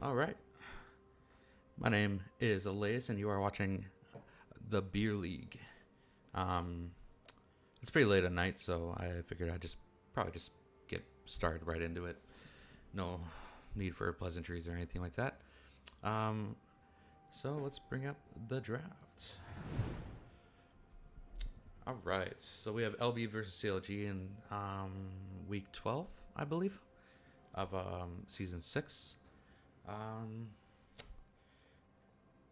All right. My name is Elias, and you are watching the Beer League. Um, it's pretty late at night, so I figured I'd just probably just get started right into it. No need for pleasantries or anything like that. Um, so let's bring up the draft. All right. So we have LB versus CLG in week 12, I believe, of season 6. Um,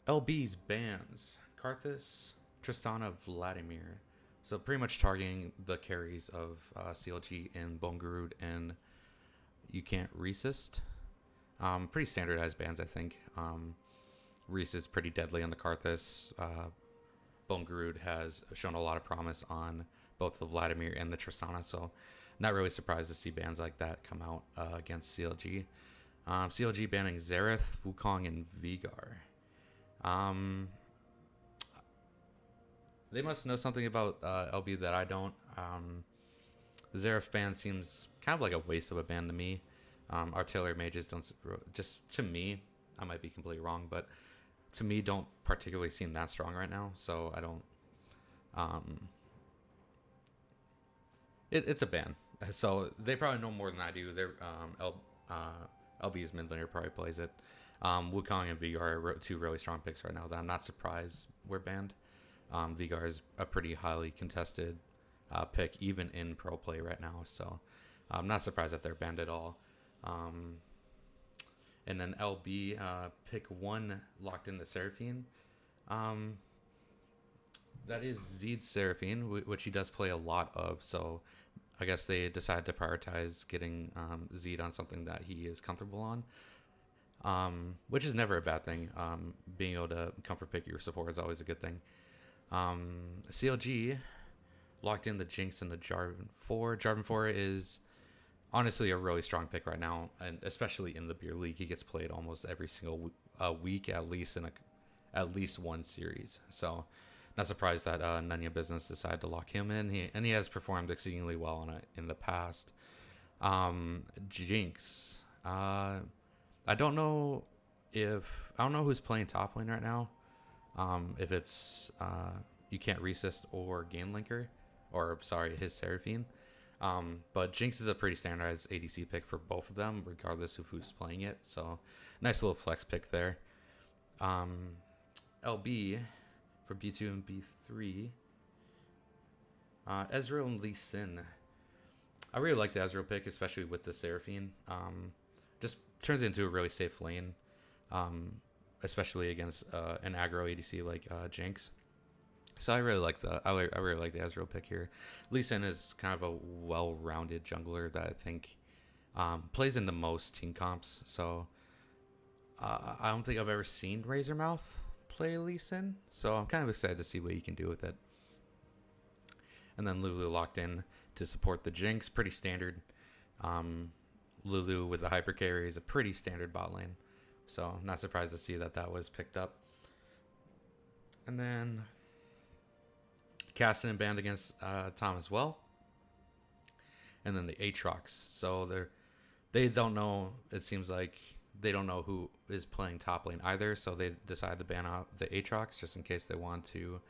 LB's bans Karthus, Tristana, Vladimir. So pretty much targeting the carries of CLG and Bongarud and You Can't Resist. Pretty standardized bans, I think. Reese is pretty deadly on the Karthus. Bongarud has shown a lot of promise on both the Vladimir and the Tristana, so not really surprised to see bans like that come out against CLG. CLG banning Zareth, Wukong, and Vigar. They must know something about LB that I don't. The Zareth ban seems kind of like a waste of a ban to me. Artillery mages don't, just to me, I might be completely wrong, but to me don't particularly seem that strong right now, so I don't. It's a ban, so they probably know more than I do. LB's mid laner probably plays it. Wukong and Vigar are two really strong picks right now that I'm not surprised were banned. Vigar is a pretty highly contested pick, even in pro play right now, so I'm not surprised that they're banned at all. And then LB pick 1 locked in the Seraphine. That is Zed's Seraphine, which he does play a lot of, so I guess they decided to prioritize getting Zed on something that he is comfortable on, which is never a bad thing. Being able to comfort pick your support is always a good thing. CLG locked in the Jinx and the Jarvan 4. Jarvan 4 is honestly a really strong pick right now, and especially in the Beer League. He gets played almost every single week, at least in at least one series. So not surprised that Nunya Business decided to lock him in. He has performed exceedingly well on it in the past. Jinx. I don't know who's playing top lane right now. If it's You Can't Resist or Gain Linker, or sorry, his Seraphine. But Jinx is a pretty standardized ADC pick for both of them, regardless of who's playing it. So nice little flex pick there. LB for B2 and B3. Ezreal and Lee Sin. I really like the Ezreal pick, especially with the Seraphine. Just turns into a really safe lane, especially against an aggro ADC like Jinx. So I really like the Ezreal pick here. Lee Sin is kind of a well-rounded jungler that I think plays into most team comps. So I don't think I've ever seen Razormouth play Lee Sin, so I'm kind of excited to see what he can do with it. And then Lulu locked in to support the Jinx, pretty standard. Lulu with the hyper carry is a pretty standard bot lane, so I'm not surprised to see that was picked up. And then Cassidy banned against Tom as well. And then the Aatrox. So they don't know, it seems like they don't know who is playing top lane either, so they decided to ban out the Aatrox just in case they want to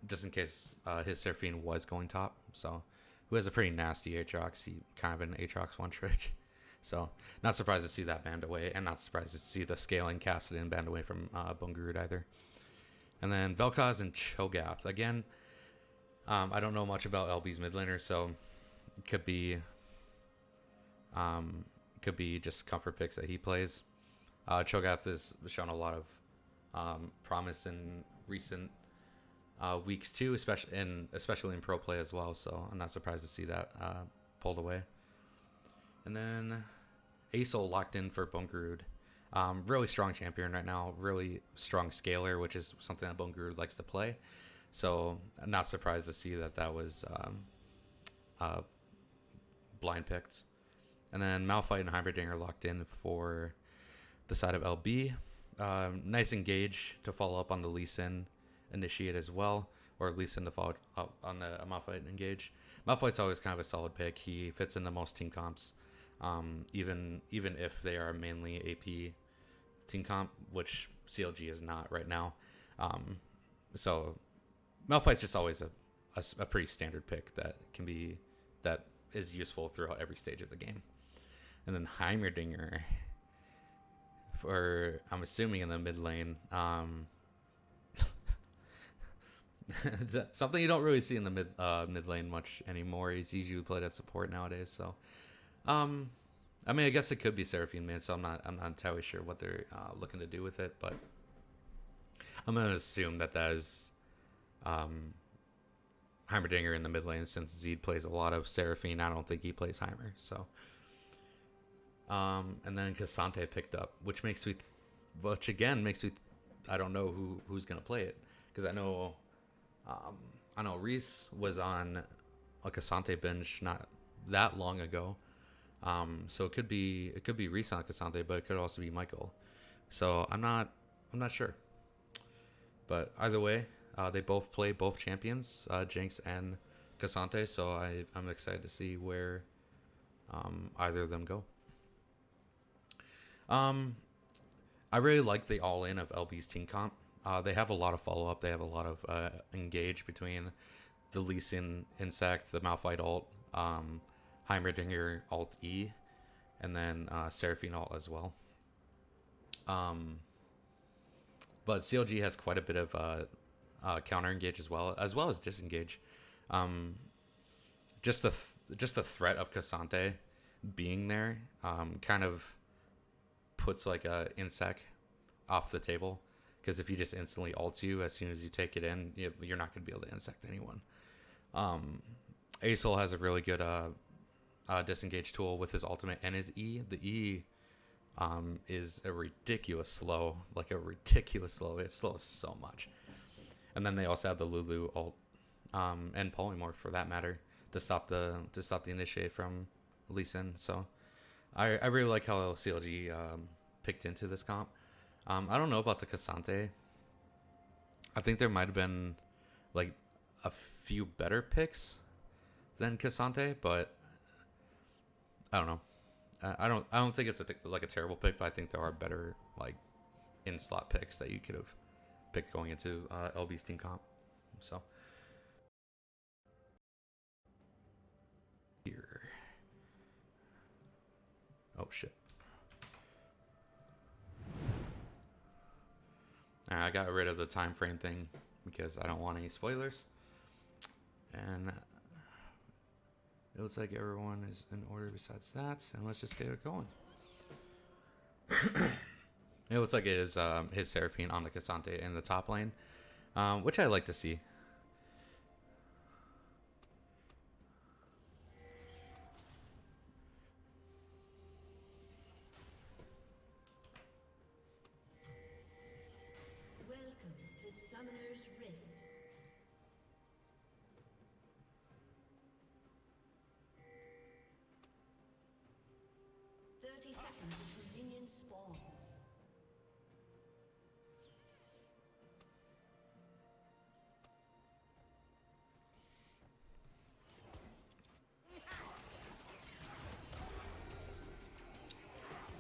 just in case his Seraphine was going top. So who has a pretty nasty Aatrox. He kind of an Aatrox one trick. So not surprised to see that banned away, and not surprised to see the scaling Cassidy banned away from Bongarud either. And then Vel'Koz and Cho'Gath. Again, I don't know much about LB's mid laner, so it could be just comfort picks that he plays. Cho'Gath has shown a lot of promise in recent weeks too, especially in pro play as well. So I'm not surprised to see that pulled away. And then Asol locked in for Bongarud. Really strong champion right now. Really strong scaler, which is something that Bongarud likes to play. So I'm not surprised to see that was blind picked. And then Malphite and Heimerdinger locked in for the side of LB. Nice engage to follow up on the Lee Sin initiate as well, or Lee Sin to follow up on the Malphite engage. Malphite's always kind of a solid pick. He fits into most team comps. even if they are mainly AP team comp, which CLG is not right now. So Malphite's just always a pretty standard pick that is useful throughout every stage of the game. And then Heimerdinger for, I'm assuming, in the mid lane. Something you don't really see in the mid lane much anymore. He's usually played at support nowadays. So, I mean, I guess it could be Seraphine mid. So I'm not entirely sure what they're looking to do with it, but I'm gonna assume that is Heimerdinger in the mid lane, since Zed plays a lot of Seraphine. I don't think he plays Heimer. So, and then Cassante picked up, which again makes me, I don't know who's gonna play it, because I know Reese was on a Cassante binge not that long ago. So it could be Reese on Cassante, but it could also be Michael. So I'm not sure. But either way, they both play both champions, Jinx and Cassante. So I'm excited to see where either of them go. I really like the all-in of LB's team comp. They have a lot of follow-up. They have a lot of engage between the Lee Sin Insect, the Malphite ult, Heimerdinger alt E, and then Seraphine alt as well. But CLG has quite a bit of counter engage as well as disengage. Just the threat of Cassante being there kind of puts like a Insect off the table, because if he just instantly ults you as soon as you take it in, you're not going to be able to insect anyone. Acel has a really good disengage tool with his ultimate and his E. The E is a ridiculous slow. It slows so much. And then they also have the Lulu ult and Polymorph, for that matter, to stop the initiate from Lee Sin. So I really like how CLG picked into this comp. I don't know about the Cassante. I think there might have been like a few better picks than Cassante, but I don't know. I don't think it's a terrible pick, but I think there are better like in slot picks that you could have picked going into LB's team comp. So here, oh shit. I got rid of the time frame thing because I don't want any spoilers. And it looks like everyone is in order besides that. And let's just get it going. It looks like it is his Seraphine on the Cassante in the top lane, which I like to see.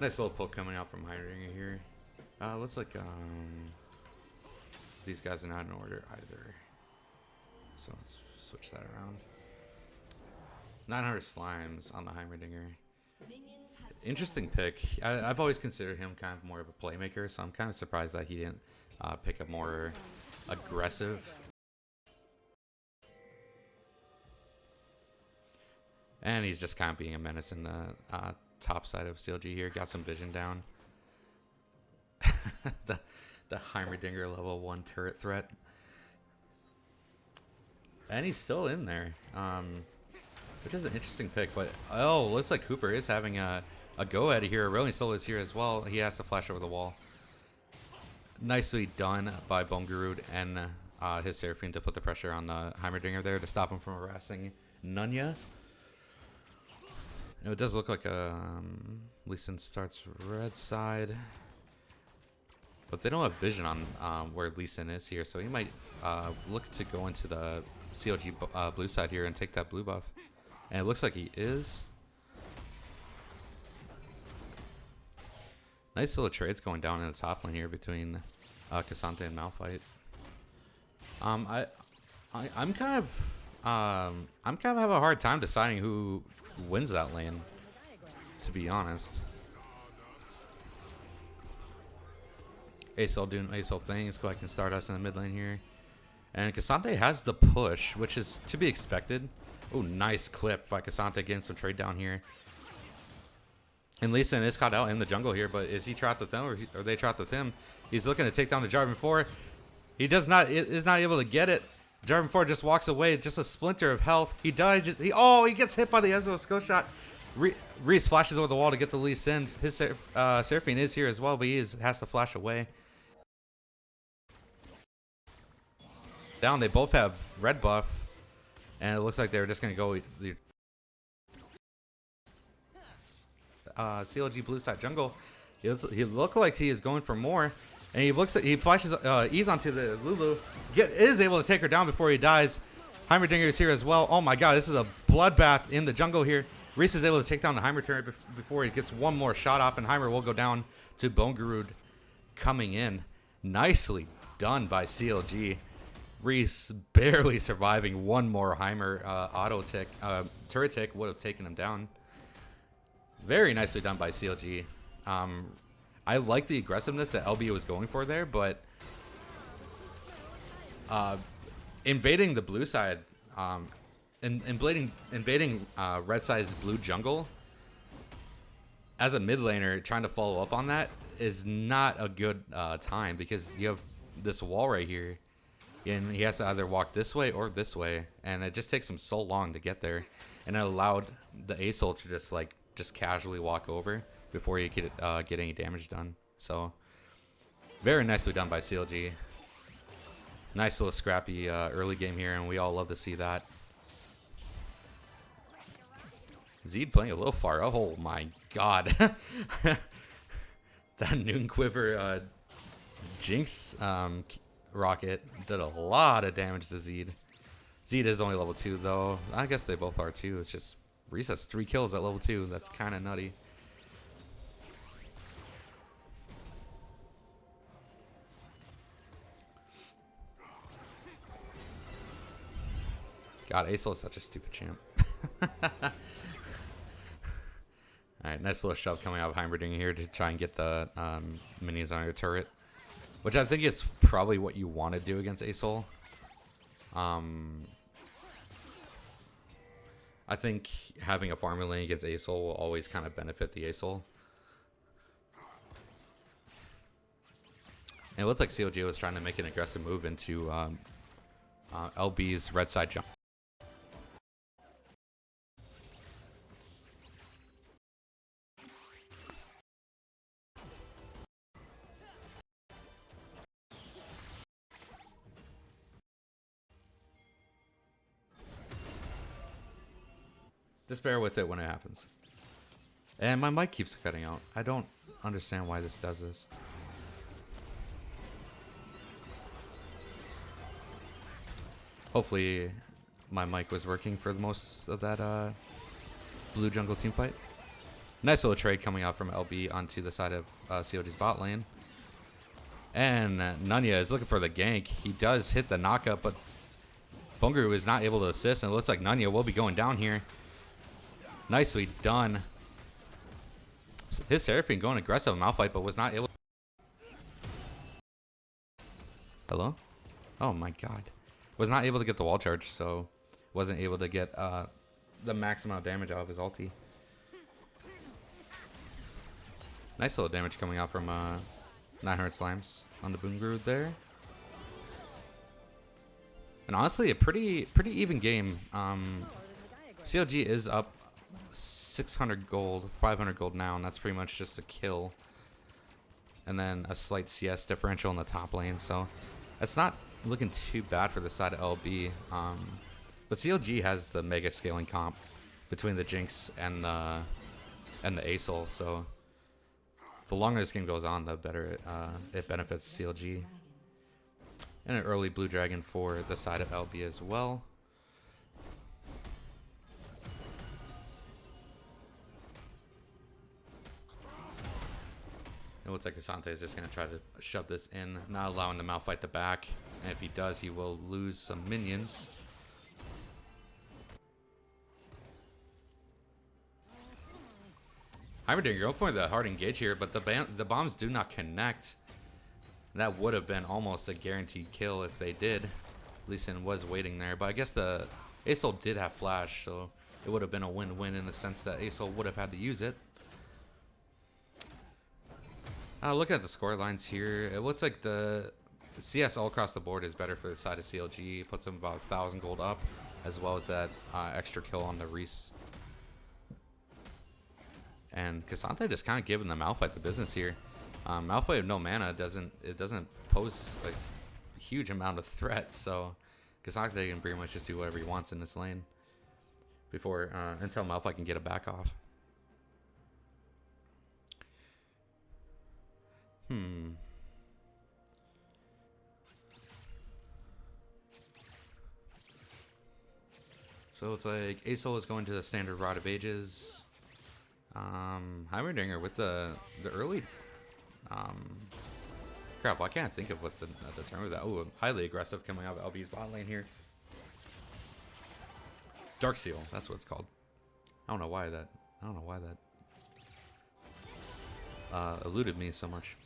Nice little poke coming out from Heimerdinger here. Looks like these guys are not in order either. So let's switch that around. 900 slimes on the Heimerdinger. Interesting pick. I've always considered him kind of more of a playmaker, so I'm kind of surprised that he didn't pick a more aggressive. And he's just kind of being a menace in the top side of CLG here. Got some vision down. the Heimerdinger level 1 turret threat. And he's still in there. Which is an interesting pick. But oh, looks like Cooper is having a go at it here. Rolling Soul is here as well. He has to flash over the wall. Nicely done by Bongarud and his Seraphine to put the pressure on the Heimerdinger there to stop him from harassing Nunya. It does look like Lee Sin starts red side, but they don't have vision on where Lee Sin is here, so he might look to go into the CLG blue side here and take that blue buff. And it looks like he is. Nice little trades going down in the top lane here between Cassante and Malphite. I'm kind of having a hard time deciding who wins that lane, to be honest. Acel doing Acel things, collecting Stardust in the mid lane here. And Cassante has the push, which is to be expected. Oh, nice clip by Cassante getting some trade down here. And Lee Sin is caught out in the jungle here, but is he trapped with them or are they trapped with him? He's looking to take down the Jarvan 4. He is not able to get it. Jarvan 4 just walks away, just a splinter of health. He dies. He gets hit by the Ezreal skill shot. Reese flashes over the wall to get the Lee Sin. His Seraphine is here as well, but he has to flash away. Down, they both have red buff, and it looks like they're just gonna go CLG blue side jungle. He looks like he is going for more, and he flashes ease onto the Lulu. Is able to take her down before he dies. Heimerdinger is here as well. Oh my god, this is a bloodbath in the jungle here. Reese is able to take down the Heimer turret before he gets one more shot off, and Heimer will go down to Bone Garud coming in. Nicely done by CLG. Reese barely surviving one more Heimer auto tick. Turret tick would have taken him down. Very nicely done by CLG. I like the aggressiveness that LB was going for there, but invading the blue side, invading red side's blue jungle as a mid laner, trying to follow up on that is not a good time, because you have this wall right here. And he has to either walk this way or this way, and it just takes him so long to get there. And it allowed the Acel to just casually walk over before he could get any damage done. So very nicely done by CLG. Nice little scrappy early game here, and we all love to see that. Zed playing a little far. Oh my god. That Noon Quiver Jinx rocket did a lot of damage to Zed. Zed is only level 2 though. I guess they both are too. It's just Reese has 3 kills at level 2. That's kind of nutty. God, Acel is such a stupid champ. Alright, nice little shove coming out of Heimerdinger here to try and get the minions on your turret, which I think is probably what you want to do against Acel. I think having a farmer lane against Acel will always kind of benefit the Acel. And it looked like CLG was trying to make an aggressive move into LB's red side jump. Just bear with it when it happens. And my mic keeps cutting out. I don't understand why this does this. Hopefully my mic was working for the most of that blue jungle team fight. Nice little trade coming out from LB onto the side of COG's bot lane. And Nunya is looking for the gank. He does hit the knockup, but Bungaru is not able to assist, and it looks like Nunya will be going down here. Nicely done. His Seraphine going aggressive on Malphite, but was not able. Hello? Oh my god. Was not able to get the wall charge, so wasn't able to get the max amount of damage out of his ulti. Nice little damage coming out from 900 Slimes on the Bungaru there. And honestly, a pretty even game. CLG is up 600 gold, 500 gold now, and that's pretty much just a kill. And then a slight CS differential in the top lane, so it's not looking too bad for the side of LB. But CLG has the mega scaling comp between the Jinx and the Acel, so the longer this game goes on, the better it benefits CLG. And an early blue dragon for the side of LB as well. It looks like Asante is just going to try to shove this in, not allowing the Malphite to back. And if he does, he will lose some minions. Heimerdinger going for the hard engage here, but the bombs do not connect. That would have been almost a guaranteed kill if they did. Lee Sin was waiting there, but I guess the Asol did have flash, so it would have been a win-win in the sense that Asol would have had to use it. Looking at the score lines here, it looks like the CS all across the board is better for the side of CLG. Puts them about 1,000 gold up, as well as that extra kill on the Reese. And Cassante just kind of giving the Malphite the business here. Malphite with no mana doesn't pose like a huge amount of threat, so Cassante can pretty much just do whatever he wants in this lane before until Malphite can get a back off. So it's like Asol is going to the standard Rod of Ages. Heimerdinger with the early. Crap, why can't I think of what the term of that? Oh, highly aggressive coming out of LB's bot lane here. Dark Seal, that's what it's called. I don't know why that eluded me so much.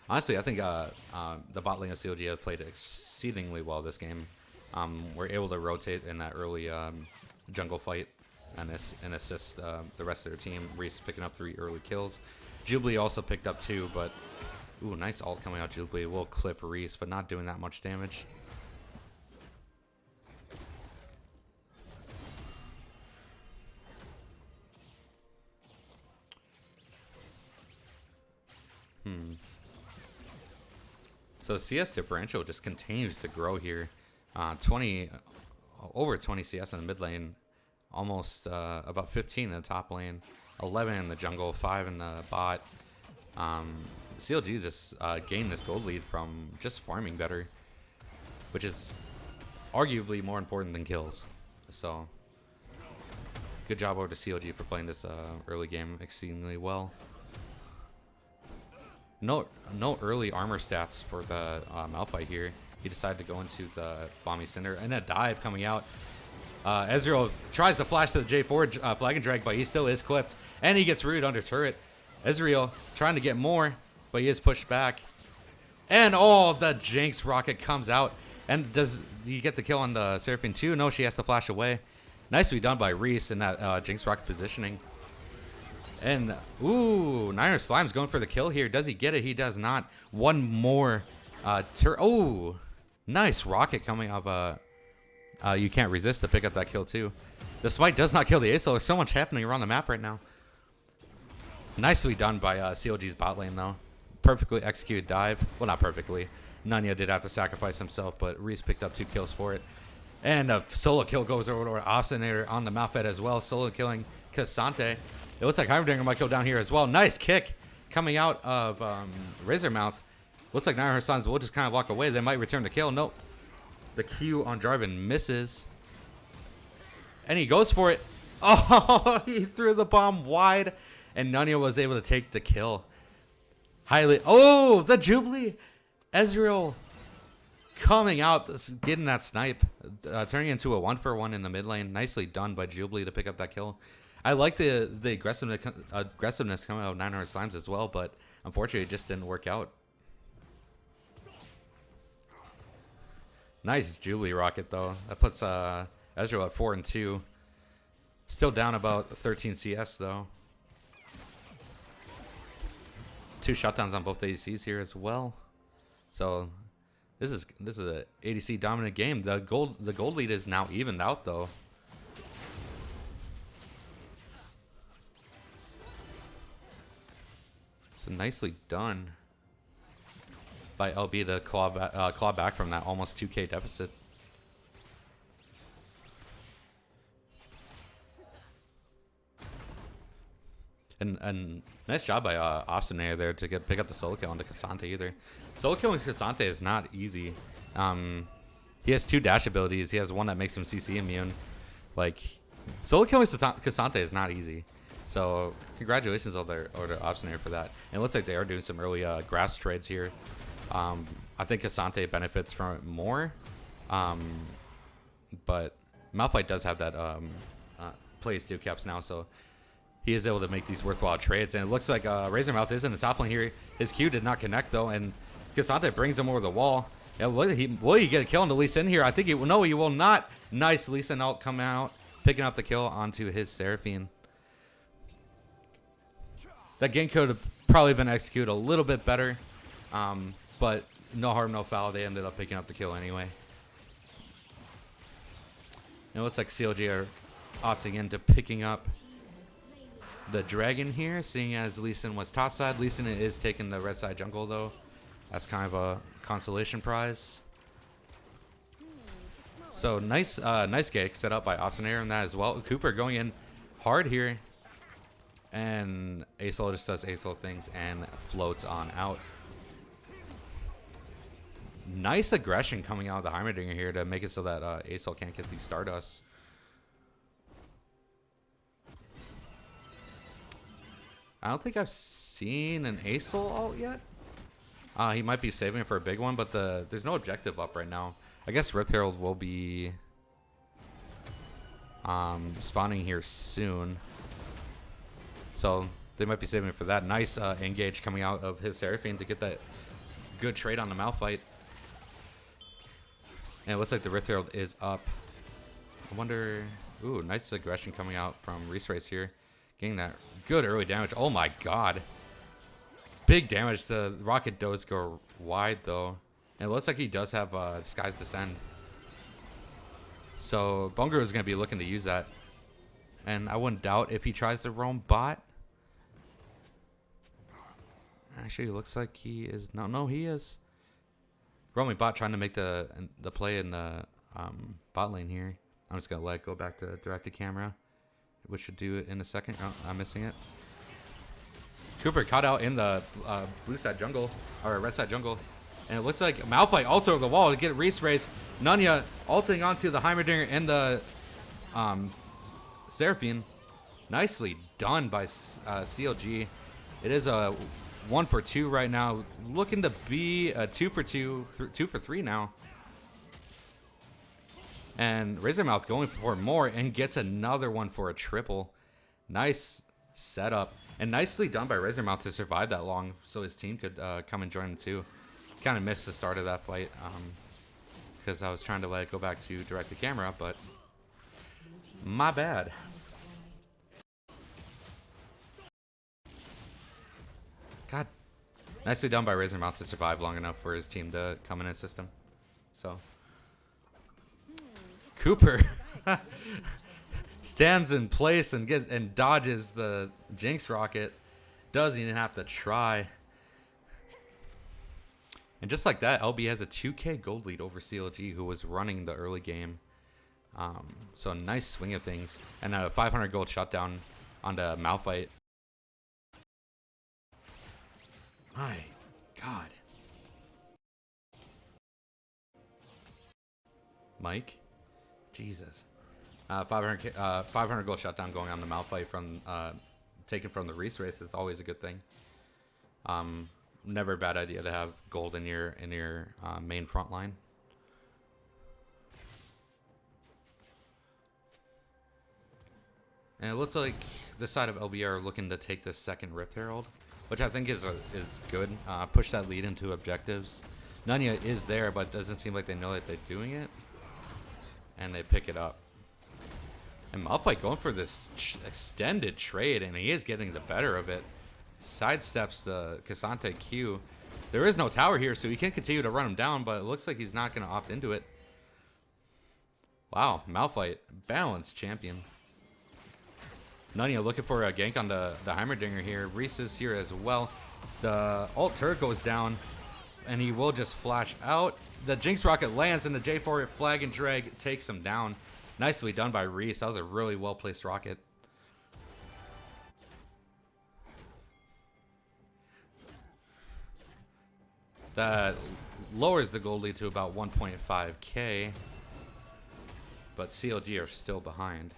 Honestly, I think the bot lane of CLG have played exceedingly well this game. We're able to rotate in that early jungle fight and assist the rest of their team. Reese picking up 3 early kills. Jubilee also picked up 2, but ooh, nice ult coming out. Jubilee will clip Reese, but not doing that much damage. So CS differential just continues to grow here. Over 20 CS in the mid lane, almost about 15 in the top lane, 11 in the jungle, 5 in the bot. CLG just gained this gold lead from just farming better, which is arguably more important than kills. So good job over to CLG for playing this early game exceedingly well. No early armor stats for the Malphite here. He decided to go into the Bomby Cinder and a dive coming out. Ezreal tries to flash to the J4 flag and drag, but he still is clipped. And he gets rooted under turret. Ezreal trying to get more, but he is pushed back. And oh, the Jinx rocket comes out. And does he get the kill on the Seraphine too? No, she has to flash away. Nicely done by Reese in that Jinx rocket positioning. And, ooh, Niner Slime's going for the kill here. Does he get it? He does not. One more. Oh, nice rocket coming up. You can't resist to pick up that kill, too. The smite does not kill the Asol. There's so much happening around the map right now. Nicely done by CLG's bot lane, though. Perfectly executed dive. Well, not perfectly. Nunya did have to sacrifice himself, but Reese picked up 2 kills for it. And a solo kill goes over to Obstinator on the Malphite as well. Solo killing Cassante. It looks like Heimerdinger might go down here as well. Nice kick coming out of Razormouth. Looks like Nair Hassan's will just kind of walk away. They might return the kill. Nope. The Q on Jarvan misses. And he goes for it. Oh, he threw the bomb wide. And Nunya was able to take the kill. Highly. Oh, the Jubilee. Ezreal coming out, getting that snipe. Turning into a 1-for-1 in the mid lane. Nicely done by Jubilee to pick up that kill. I like the aggressiveness coming out of 900 Slimes as well, but unfortunately it just didn't work out. Nice Jubilee rocket though. That puts Ezreal at 4-2. Still down about 13 CS though. 2 shutdowns on both ADCs here as well. So this is a ADC dominant game. The gold lead is now evened out though. So nicely done by LB to claw back from that almost 2K deficit. And nice job by Obstinator there to pick up the solo kill onto Cassante either. Solo killing Cassante is not easy. He has 2 dash abilities. He has one that makes him CC immune. Like, solo killing Cassante is not easy. So congratulations over to Obstinator for that. And it looks like they are doing some early grass trades here. I think Cassante benefits from it more. But Malphite does have that plays dew caps now, so he is able to make these worthwhile trades. And it looks like Razormouth is in the top lane here. His Q did not connect though, and Cassante brings him over the wall. Yeah, will he get a kill on the Lee Sin here? I think he will. No, he will not. Nice Lee Sin ult come out, picking up the kill onto his Seraphine. That gank could have probably been executed a little bit better, but no harm, no foul. They ended up picking up the kill anyway. It looks like CLG are opting into picking up the dragon here, seeing as Lee Sin was topside. Lee Sin is taking the red side jungle though. That's kind of a consolation prize. So nice gank set up by Obstinator in that as well. Cooper going in hard here. And Acel just does Acel things and floats on out. Nice aggression coming out of the Heimerdinger here to make it so that Acel can't get these Stardust. I don't think I've seen an Acel ult yet. He might be saving it for a big one, but there's no objective up right now. I guess Rift Herald will be spawning here soon. So they might be saving it for that. Nice engage coming out of his Seraphine to get that good trade on the Malphite. And it looks like the Rift Herald is up. I wonder... Ooh, nice aggression coming out from Reese Race here. Getting that good early damage. Oh my god. Big damage. The rocket does go wide though. And it looks like he does have Sky's Descend. So Bungar is going to be looking to use that. And I wouldn't doubt if he tries to roam bot. Actually, it looks like he is. No, he is. Roaming bot trying to make the play in the bot lane here. I'm just going to let it go back to directed camera, which should do it in a second. Oh, I'm missing it. Cooper caught out in the blue side jungle, or red side jungle. And it looks like Malphite ults over the wall to get Reese Race. Nunya ulting onto the Heimerdinger and the Seraphine. Nicely done by CLG. It is a 1 for 2 right now. Looking to be a 2 for 2, 2 for 3 now. And Razormouth going for more and gets another one for a triple. Nice setup. And nicely done by Razormouth to survive that long so his team could come and join him too. Kind of missed the start of that fight because I was trying to let it go back to direct the camera, but my bad. God, nicely done by Razormouth to survive long enough for his team to come in his system. So Cooper stands in place and dodges the Jinx rocket. Doesn't even have to try. And just like that, LB has a 2k gold lead over CLG, who was running the early game. So nice swing of things. And a 500 gold shutdown onto Malphite. My God. Mike? Jesus. 500 gold shutdown going on the Malphite from taken from the Reese Race is always a good thing. Never a bad idea to have gold in your main front line. And it looks like this side of LB are looking to take this second Rift Herald, which I think is good. Push that lead into objectives. Nunya is there, but it doesn't seem like they know that they're doing it. And they pick it up. And Malphite going for this extended trade, and he is getting the better of it. Sidesteps the Cassante Q. There is no tower here, so he can continue to run him down, but it looks like he's not going to opt into it. Wow, Malphite, balanced champion. Nunya looking for a gank on the Heimerdinger here. Reese is here as well. The ult turret goes down, and he will just flash out. The Jinx rocket lands, and the J4 flag and drag takes him down. Nicely done by Reese. That was a really well-placed rocket. That lowers the gold lead to about 1.5k, but CLG are still behind.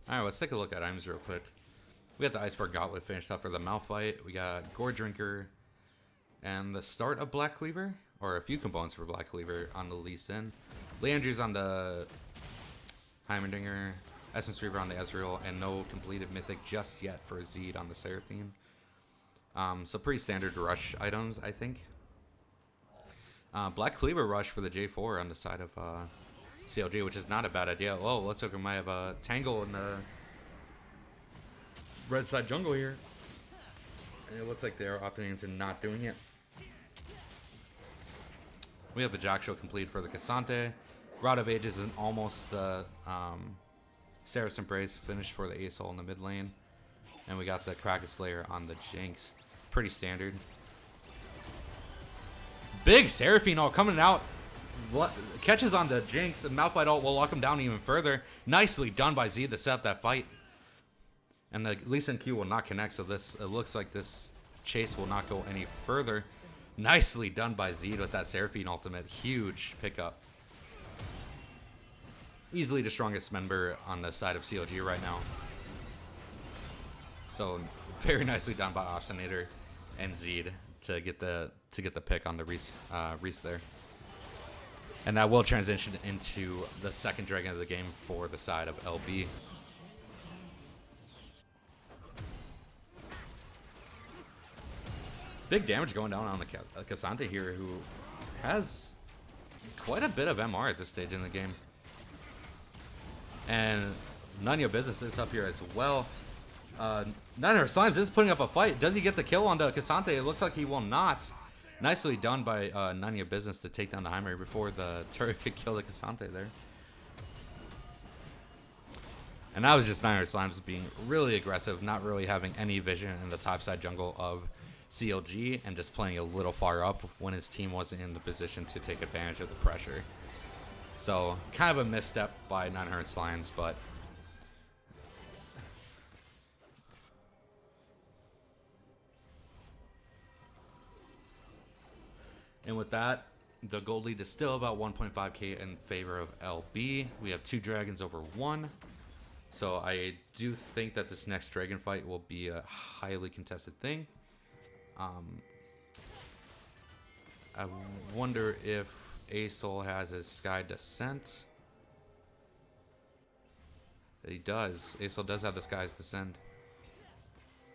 Alright, let's take a look at items real quick. We got the Iceberg Gauntlet finished up for the Malphite. We got Gore Drinker and the start of Black Cleaver, or a few components for Black Cleaver on the Lee Sin. Leandry's on the Heimerdinger, Essence Reaver on the Ezreal, and no completed Mythic just yet for Zed on the Seraphine. So pretty standard rush items, I think. Black Cleaver rush for the J4 on the side of CLG, which is not a bad idea. Oh, let's look, we might have a Tangle in the red side jungle here. And it looks like they're opting into not doing it. We have the Jock Show complete for the Cassante. Rod of Ages is almost the Seraph's Embrace finished for the Asol in the mid lane. And we got the Kraken Slayer on the Jinx. Pretty standard. Big Seraphine ult coming out. Catches on the Jinx. And Malphite ult will lock him down even further. Nicely done by Z to set up that fight. And the Lee Sin Q will not connect, so it looks like this chase will not go any further. Nicely done by Zed with that Seraphine ultimate. Huge pickup. Easily the strongest member on the side of CLG right now. So very nicely done by Obstinator and Zed to get the pick on the Reese there. And that will transition into the second dragon of the game for the side of LB. Big damage going down on the Cassante here, who has quite a bit of MR at this stage in the game. And None of Your Business is up here as well. None of Her Slimes is putting up a fight. Does he get the kill on the Cassante? It looks like he will not. Nicely done by None of Your Business to take down the Heimer before the turret could kill the Cassante there. And that was just Nine Her Slimes being really aggressive, not really having any vision in the topside jungle of CLG and just playing a little far up when his team wasn't in the position to take advantage of the pressure. So kind of a misstep by 900 Slimes, but and with that, the gold lead is still about 1.5k in favor of LB. We have 2 dragons over 1. So I do think that this next dragon fight will be a highly contested thing. I wonder if Asol has his Sky Descent. He does. Asol does have the Sky's Descent.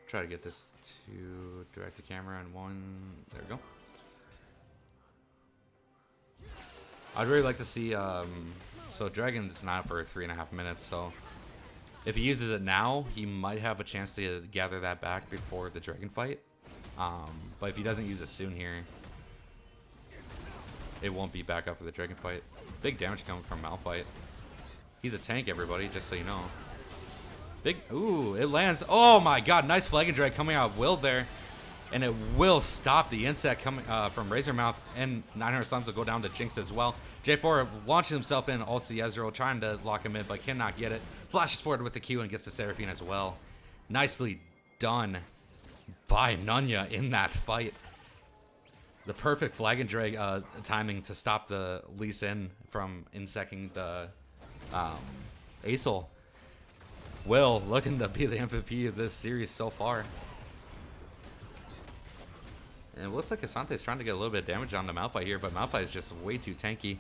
Try to get this to direct the camera on one. There we go. I'd really like to see. So Dragon is not for 3.5 minutes. So if he uses it now, he might have a chance to gather that back before the Dragon fight. But if he doesn't use it soon here, it won't be back up for the Dragon fight. Big damage coming from Malphite. He's a tank, everybody, just so you know. Big, ooh, it lands. Oh my god, nice Flag and Drag coming out of Will there. And it will stop the insect coming from Razormouth. And 900 Slimes will go down to Jinx as well. J4 launching himself in, ults the Ezreal, trying to lock him in, but cannot get it. Flashes forward with the Q and gets the Seraphine as well. Nicely done by Nunya in that fight. The perfect Flag and Drag timing to stop the Lee Sin from insecting the Asol. Will looking to be the MVP of this series so far. And it looks like Cassante is trying to get a little bit of damage on the Malphite here, but Malphite is just way too tanky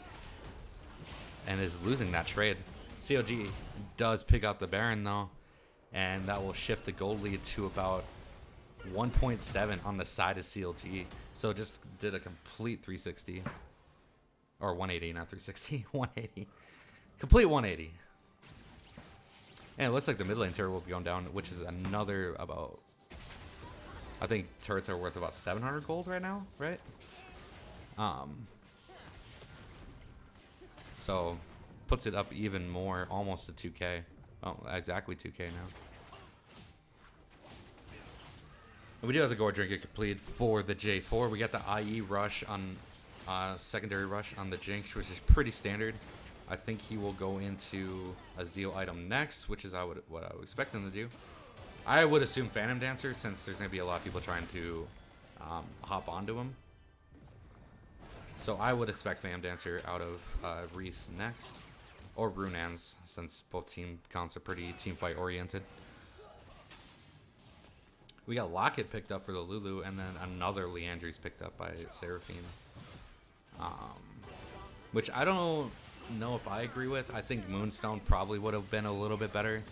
and is losing that trade. CLG does pick up the Baron though, and that will shift the gold lead to about 1.7 on the side of CLG. So just did a complete 360. Or 180, not 360. 180. Complete 180. And it looks like the mid lane turret will be going down, which is another about... I think turrets are worth about 700 gold right now, right? So puts it up even more, almost to 2k. Oh, exactly 2k now. And we do have the Gore Drinker complete for the J4. We got the IE rush on secondary rush on the Jinx, which is pretty standard. I think he will go into a Zeal item next, which is what I would expect him to do. I would assume Phantom Dancer, since there's going to be a lot of people trying to hop onto him. So I would expect Phantom Dancer out of Reese next. or Runans, since both team counts are pretty team fight oriented. We got Locket picked up for the Lulu, and then another Leandry's picked up by Seraphine. Which I don't know if I agree with. I think Moonstone probably would have been a little bit better.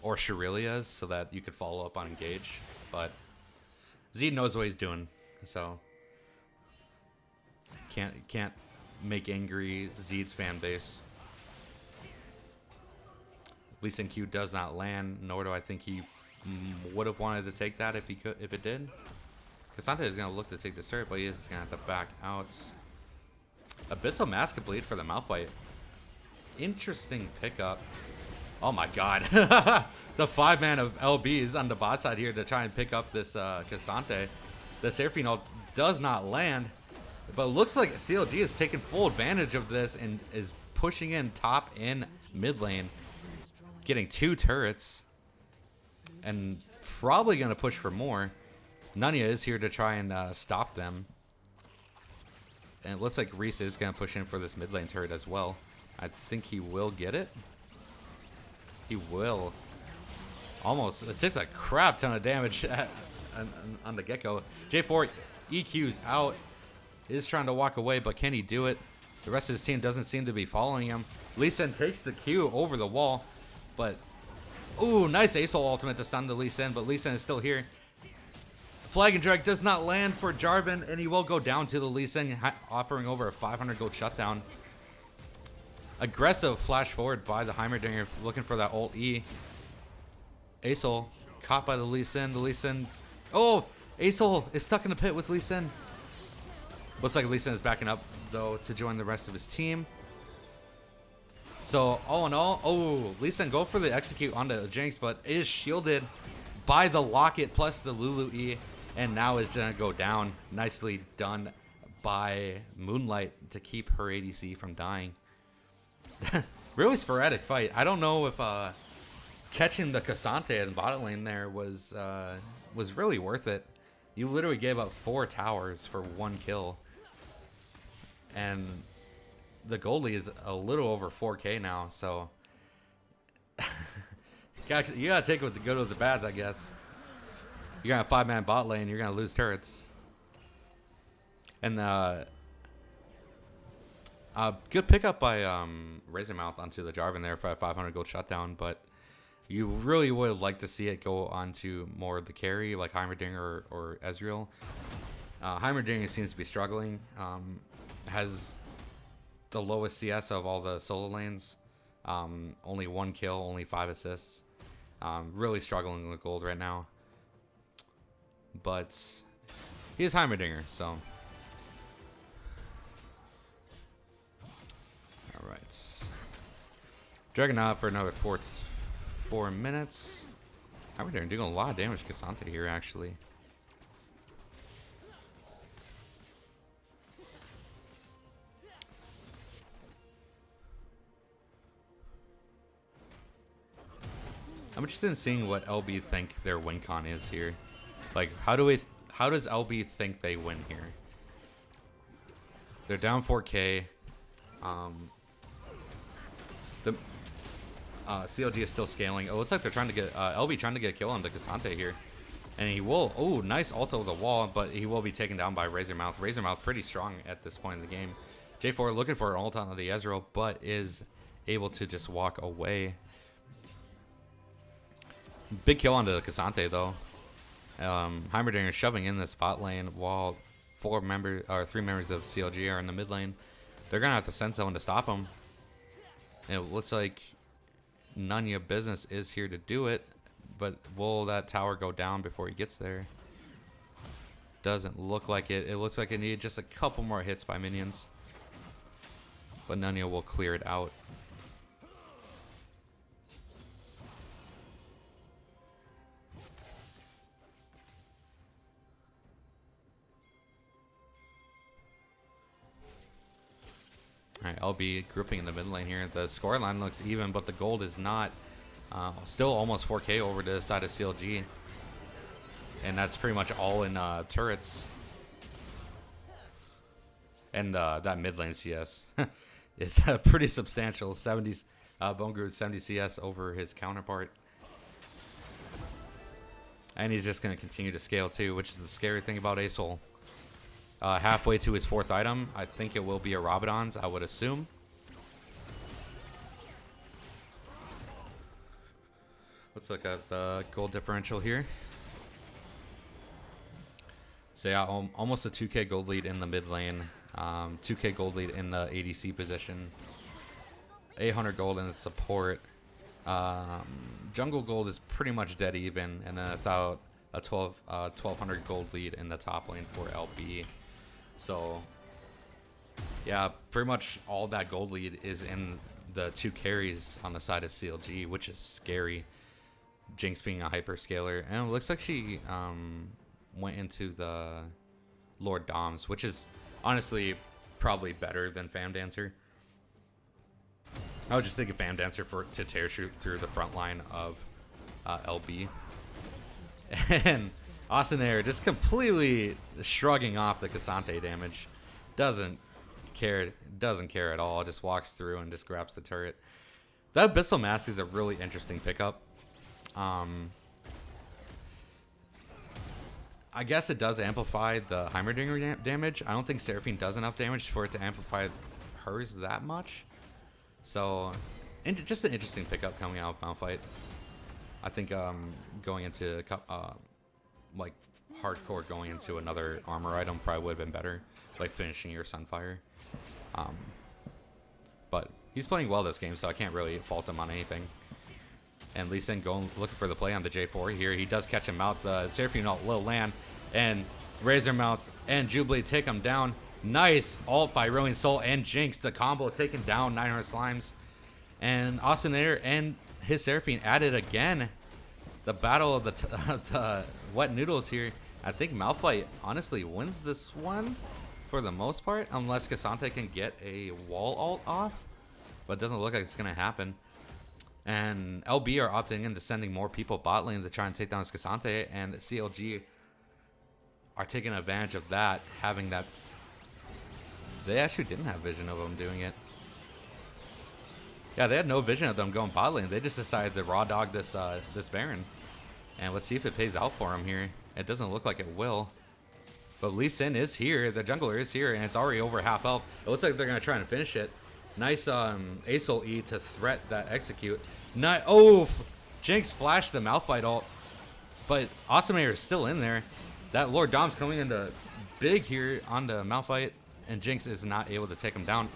Or Shirelia's, so that you could follow up on Engage. But Zed knows what he's doing, so can't make angry Zed's fan base. Lee Sin Q does not land, nor do I think he would have wanted to take that if he could, if it did. Cassandra is gonna look to take the turret, but he is gonna have to back out. Abyssal Mask Bleed for the Malphite. Interesting pickup. Oh my god. The 5-man of LBs on the bot side here to try and pick up this Cassante. The Seraphine ult does not land, but it looks like CLG is taking full advantage of this and is pushing in top and mid lane, getting 2 turrets, and probably going to push for more. Nunya is here to try and stop them. And it looks like Reese is going to push in for this mid lane turret as well. I think he will get it. He will. Almost. It takes a crap ton of damage on the get-go. J4 EQ's out. Is trying to walk away, but can he do it? The rest of his team doesn't seem to be following him. Lee Sin takes the Q over the wall, but... Ooh, nice Ace ultimate to stun the Lee Sin, but Lee Sin is still here. Flag and Drag does not land for Jarvan, and he will go down to the Lee Sin, offering over a 500 gold shutdown. Aggressive flash forward by the Heimerdinger, looking for that ult E. Aesol caught by the Lee Sin. The Lee Sin... Oh! Aesol is stuck in the pit with Lee Sin. Looks like Lee Sin is backing up, though, to join the rest of his team. So, all in all... Oh, Lee Sin go for the execute onto Jinx, but is shielded by the Locket plus the Lulu E. And now is going to go down. Nicely done by Moonlight to keep her ADC from dying. Really sporadic fight. I don't know if catching the Cassante in the bottom lane there was really worth it. You literally gave up 4 towers for 1 kill. And the goalie is a little over 4K now, so you gotta take it with the good with the bads, I guess. You're gonna have 5-man bot lane, you're gonna lose turrets. And good pickup by Razormouth onto the Jarvan there for a 500 gold shutdown, but you really would like to see it go onto more of the carry, like Heimerdinger or Ezreal. Heimerdinger seems to be struggling. Has the lowest CS of all the solo lanes. Only 1 kill, only 5 assists. Really struggling with gold right now. But he is Heimerdinger, so... Alright. Dragging out for another 4 minutes. Heimerdinger doing a lot of damage to Cassante here, actually. I'm interested in seeing what LB think their win con is here. Like, how does LB think they win here? They're down 4K. The CLG is still scaling. It looks like they're trying to get LB trying to get a kill on the Cassante here, and he will. Oh, nice ult over the wall, but he will be taken down by Razormouth. Razormouth pretty strong at this point in the game. J4 looking for an ult on the Ezreal, but is able to just walk away. Big kill onto the Cassante though. Heimerdinger shoving in the spot lane while 3 members of CLG are in the mid lane. They're gonna have to send someone to stop him. And it looks like Nunya Business is here to do it, but will that tower go down before he gets there? Doesn't look like it. It looks like it needed just a couple more hits by minions, but Nunya will clear it out. Alright, LB grouping in the mid lane here. The scoreline looks even, but the gold is not. Still almost 4K over to the side of CLG. And that's pretty much all in turrets. And that mid lane CS is pretty substantial. 70s, Bone Guru 70 CS over his counterpart. And he's just going to continue to scale too, which is the scary thing about Asol. Halfway to his 4th item, I think it will be a Rabadon's, I would assume. Let's look at the gold differential here. So yeah, almost a 2k gold lead in the mid lane. 2k gold lead in the ADC position. 800 gold in the support. Jungle gold is pretty much dead even, and then about a 1200 gold lead in the top lane for LB. So yeah, pretty much all that gold lead is in the 2 carries on the side of CLG, which is scary. Jinx being a hyperscaler, and it looks like she went into the Lord Doms, which is honestly probably better than Fam Dancer. I was just thinking Fam Dancer to tear shoot through the front line of LB. And Asanair just completely shrugging off the Cassante damage. Doesn't care at all. Just walks through and just grabs the turret. That Abyssal Mask is a really interesting pickup. I guess it does amplify the Heimerdinger damage. I don't think Seraphine does enough damage for it to amplify hers that much. So, just an interesting pickup coming out of Malphite. I think going into like hardcore, going into another armor item probably would have been better, like finishing your Sunfire. But he's playing well this game, so I can't really fault him on anything. And Lee Sin going looking for the play on the J4 here. He does catch him out. The Seraphine ult will land, and Razormouth and Jubilee take him down. Nice ult by Ruined Soul and Jinx. The combo taking down 900 Slimes. And Asanair and his Seraphine at it again. The battle of the wet noodles here. I think Malphite honestly wins this one for the most part, unless Cassante can get a wall ult off. But it doesn't look like it's going to happen. And LB are opting into sending more people bot lane to try and take down Cassante, and CLG are taking advantage of that, having that. They actually didn't have vision of them doing it. Yeah, they had no vision of them going bot lane. They just decided to raw dog this this Baron. And let's see if it pays out for him here. It doesn't look like it will. But Lee Sin is here. The jungler is here, and it's already over half health. It looks like they're going to try and finish it. Nice Asol E to threat that execute. Jinx flashed the Malphite ult. But Asamair is still in there. That Lord Dom's coming into big here on the Malphite. And Jinx is not able to take him down.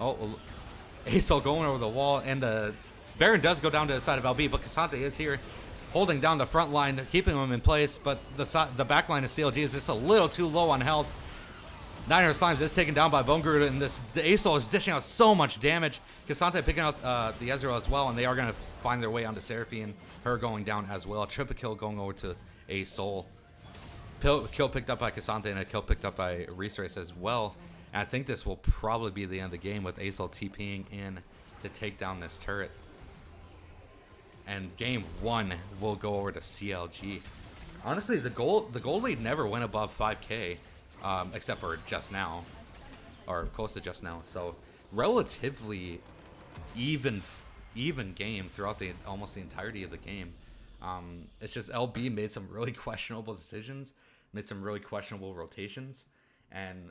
Asol going over the wall. And the Baron does go down to the side of LB. But Cassante is here, holding down the front line, keeping him in place. But the back line of CLG is just a little too low on health. 900 Slimes is taken down by Bone Guru, and the Asol is dishing out so much damage. Cassante picking out the Ezreal as well, and they are going to find their way onto Seraphine. Her going down as well. Triple kill going over to Asol. Kill picked up by Cassante, and a kill picked up by Resource as well. And I think this will probably be the end of the game with Asol TPing in to take down this turret. And game 1 will go over to CLG. Honestly, the gold lead never went above 5k. Except for just now, or close to just now. So relatively even game throughout almost the entirety of the game. It's just LB made some really questionable decisions, made some really questionable rotations, and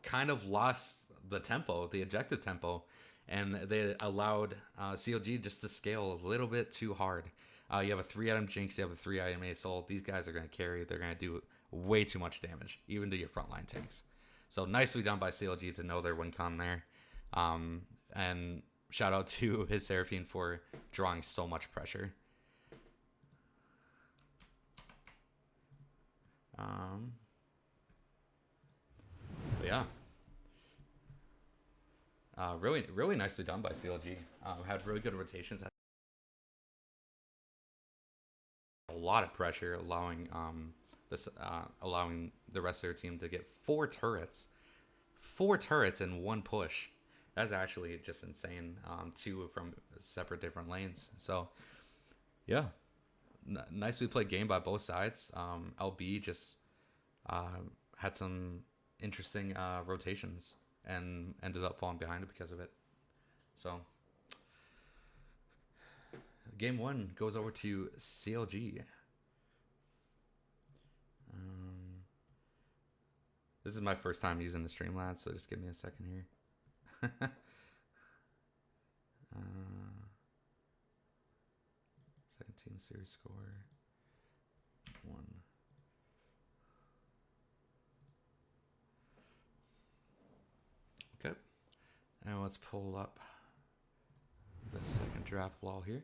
kind of lost the tempo, the objective tempo, and they allowed CLG just to scale a little bit too hard. You have a 3-item Jinx, you have a 3-item Asol. These guys are going to carry. They're going to do way too much damage, even to your frontline tanks. So nicely done by CLG to know their win con there. And shout out to his Seraphine for drawing so much pressure. But yeah. Really nicely done by CLG. Had really good rotations. A lot of pressure, allowing allowing the rest of their team to get 4 turrets in one push. That's actually just insane. 2 from separate different lanes. So yeah, nicely played game by both sides. LB just had some interesting rotations and ended up falling behind it because of it. So game 1 goes over to CLG. This is my first time using the Streamlabs, so just give me a second here. 17 series score. 1. Okay. Now let's pull up the second draft wall here.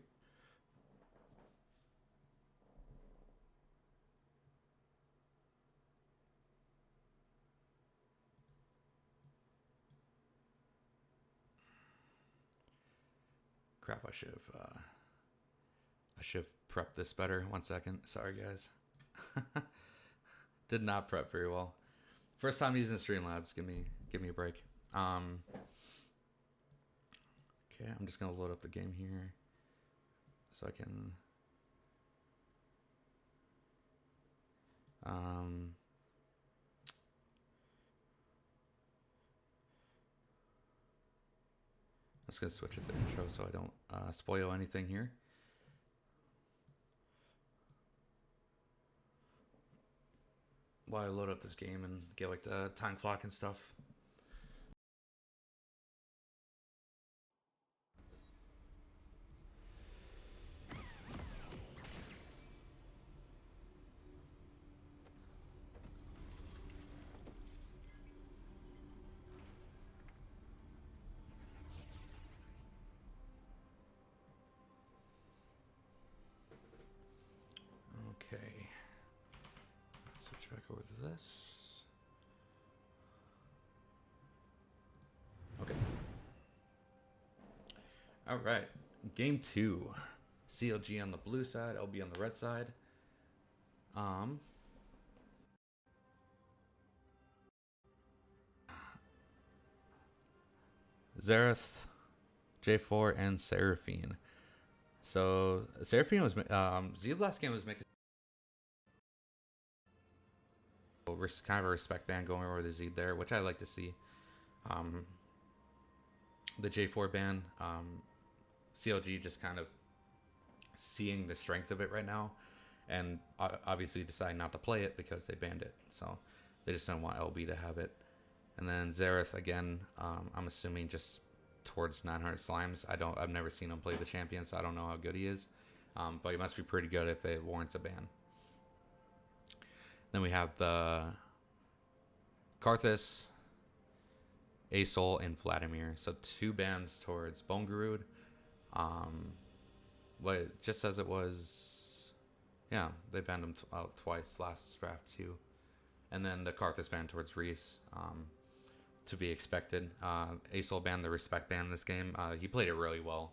Crap, I should have prepped this better. 1 second. Sorry, guys. Did not prep very well. First time using Streamlabs. Give me a break. Okay, I'm just gonna load up the game here so I can. I'm just gonna switch it to intro so I don't spoil anything here. While I load up this game and get like the time clock and stuff. Okay. Switch back over to this. Okay. All right. Game 2. CLG on the blue side, LB on the red side. Xerath, J4, and Seraphine. So Seraphine was Zed last game was making kind of a respect ban going over the Zed there, which I like to see. The J4 ban, CLG just kind of seeing the strength of it right now, and obviously deciding not to play it because they banned it. So they just don't want LB to have it. And then Xerath again, I'm assuming just towards 900 slimes. I've never seen him play the champion, so I don't know how good he is. But he must be pretty good if it warrants a ban. Then we have the Karthus, Asol, and Vladimir. So 2 bans towards Bone Garud. What just as it was, yeah, they banned him twice last draft too. And then the Karthus ban towards Reese, to be expected. Asol banned the respect ban in this game. He played it really well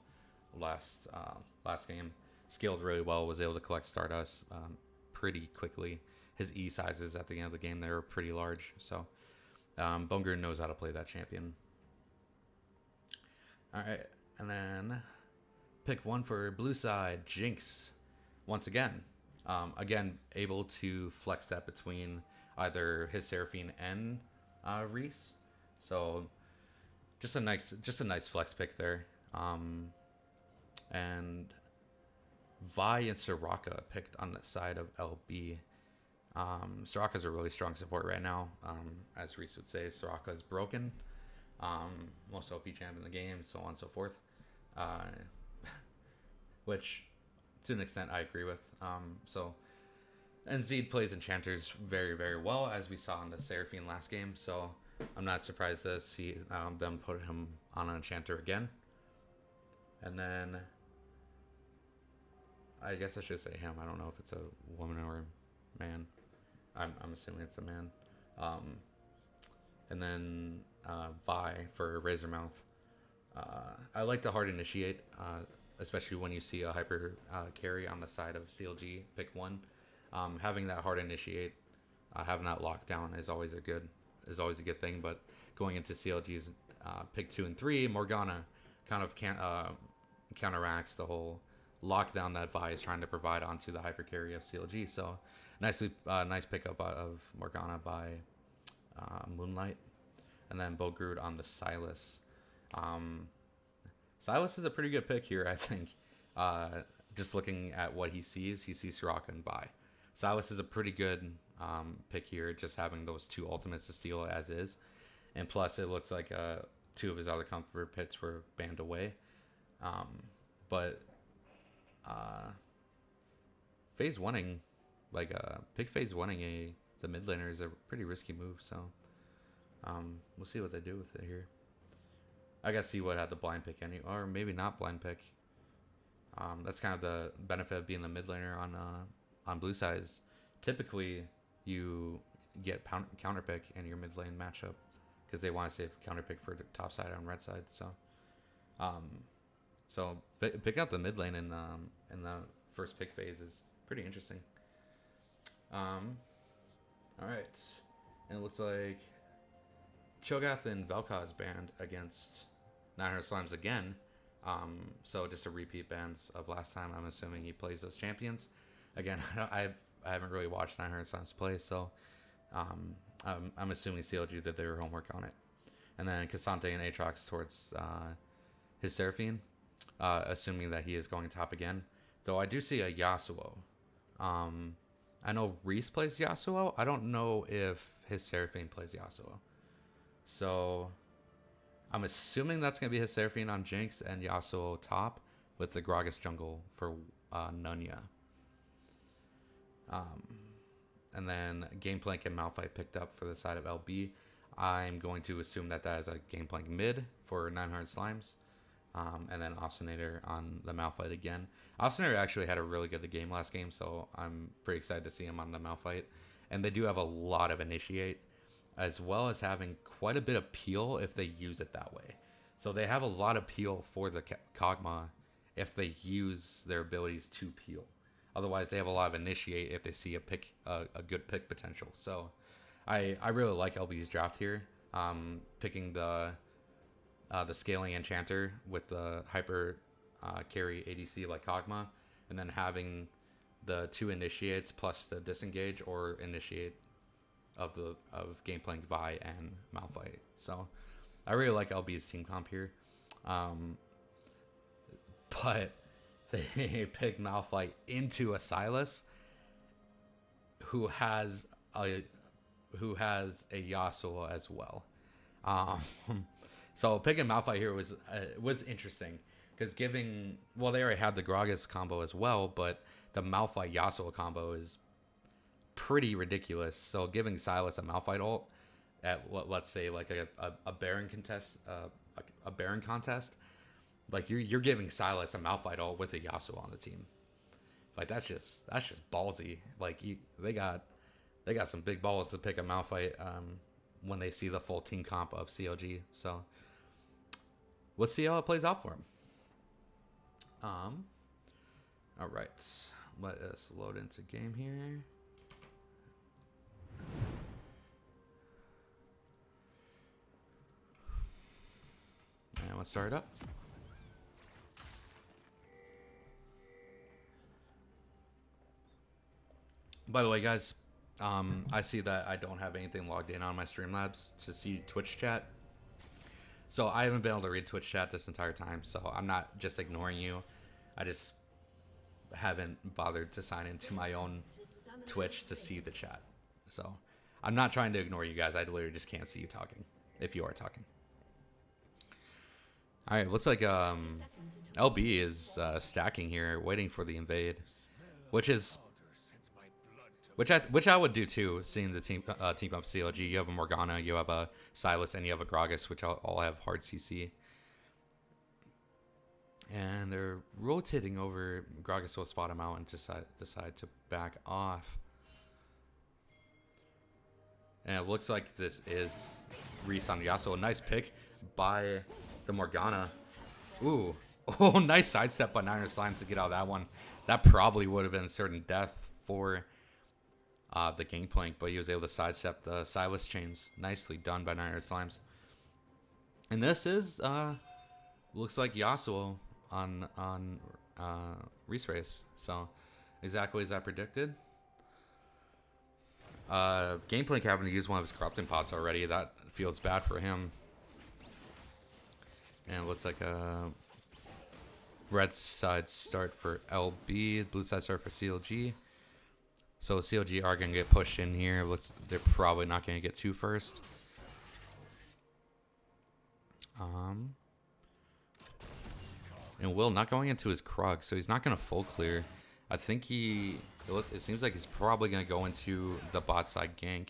last game. Scaled really well, was able to collect Stardust pretty quickly. His E sizes at the end of the game, they were pretty large. So Bone Garud knows how to play that champion. Alright, and then pick 1 for blue side, Jinx. Once again. Again, able to flex that between either his Seraphine and Reese. So just a nice flex pick there. And Vi and Soraka picked on the side of LB. Soraka's a really strong support right now. As Reese would say, Soraka is broken. Most OP champ in the game, so on and so forth. Which, to an extent, I agree with. And Zed plays Enchanters very, very well, as we saw in the Seraphine last game. So I'm not surprised to see them put him on an Enchanter again. And then I guess I should say him. I don't know if it's a woman or a man. I'm assuming it's a man. And then Vi for Razormouth. I like the hard initiate, especially when you see a hyper carry on the side of CLG. Pick 1. Having that hard initiate, having that lockdown is always a good thing. But going into CLG's pick 2 and 3, Morgana kind of counteracts the whole lockdown that Vi is trying to provide onto the hyper carry of CLG. So nice pickup of Morgana by Moonlight, and then Bone Garud on the Silas. Silas is a pretty good pick here, I think. Just looking at what he sees Soraka and Vi. Silas is a pretty good pick here, just having those 2 ultimates to steal as is. And plus, it looks like 2 of his other comfort pits were banned away. But phase oneing, pick phase oneing the mid laner is a pretty risky move. So we'll see what they do with it here. I guess he would have the blind pick or maybe not blind pick. That's kind of the benefit of being the mid laner on blue side. Is typically you get counter pick in your mid lane matchup because they want to save counter pick for the top side on red side. So pick out the mid lane in the first pick phase is pretty interesting. All right, and it looks like Cho'Gath and Vel'Koz is banned against 900 Slimes again. So just a repeat bans of last time. I'm assuming he plays those champions. Again, I haven't really watched 900 Slimes play, so I'm assuming CLG did their homework on it. And then Cassante and Aatrox towards his Seraphine, assuming that he is going top again. Though I do see a Yasuo. I know Reese plays Yasuo. I don't know if his Seraphine plays Yasuo. So I'm assuming that's going to be his Seraphine on Jinx and Yasuo top with the Gragas jungle for Nunya. And then Gameplank and Malphite picked up for the side of LB. I'm going to assume that is a Gameplank mid for 900 Slimes. And then Obstinator on the Malphite again. Obstinator actually had a really good game last game, so I'm pretty excited to see him on the Malphite. And they do have a lot of Initiate, as well as having quite a bit of peel if they use it that way. So they have a lot of peel for the Kog'Maw if they use their abilities to peel. Otherwise, they have a lot of Initiate if they see a good pick potential. So I really like LB's draft here. Picking the scaling enchanter with the hyper carry ADC like Kog'Maw, and then having the 2 initiates plus the disengage or initiate of Gameplank, Vi, and Malphite. So I really like LB's team comp here. But they pick Malphite into a Sylas who has a Yasuo as well. So picking Malphite here was interesting because they already had the Gragas combo as well, but the Malphite Yasuo combo is pretty ridiculous. So giving Sylas a Malphite ult at let's say like a Baron contest, like you're giving Sylas a Malphite ult with a Yasuo on the team. Like that's just ballsy. Like they got some big balls to pick a Malphite when they see the full team comp of CLG. So let's see how it plays out for him. All right, let us load into game here. And let's start it up. By the way, guys, I see that I don't have anything logged in on my Streamlabs to see Twitch chat. So I haven't been able to read Twitch chat this entire time. So I'm not just ignoring you. I just haven't bothered to sign into my own Twitch to see the chat. So I'm not trying to ignore you guys. I literally just can't see you talking if you are talking. All right, looks like LB is stacking here, waiting for the invade, which I would do too, seeing the team up CLG. You have a Morgana, you have a Sylas, and you have a Gragas, which all have hard CC. And they're rotating over. Gragas will spot him out and decide to back off. And it looks like this is Reese on Yasuo. A nice pick by the Morgana. Ooh. Oh, nice sidestep by 900 Slimes to get out of that one. That probably would have been certain death for the Gangplank, but he was able to sidestep the Sylas chains. Nicely done by 900 Slimes. And this is looks like Yasuo on Reese Race. So exactly as I predicted. Gangplank having to use one of his corrupting pots already. That feels bad for him. And it looks like red side start for LB, blue side start for CLG. So CLG are going to get pushed in here. They're probably not going to get two first. And Will not going into his Krug, so he's not going to full clear. I think it seems like he's probably going to go into the bot side gank.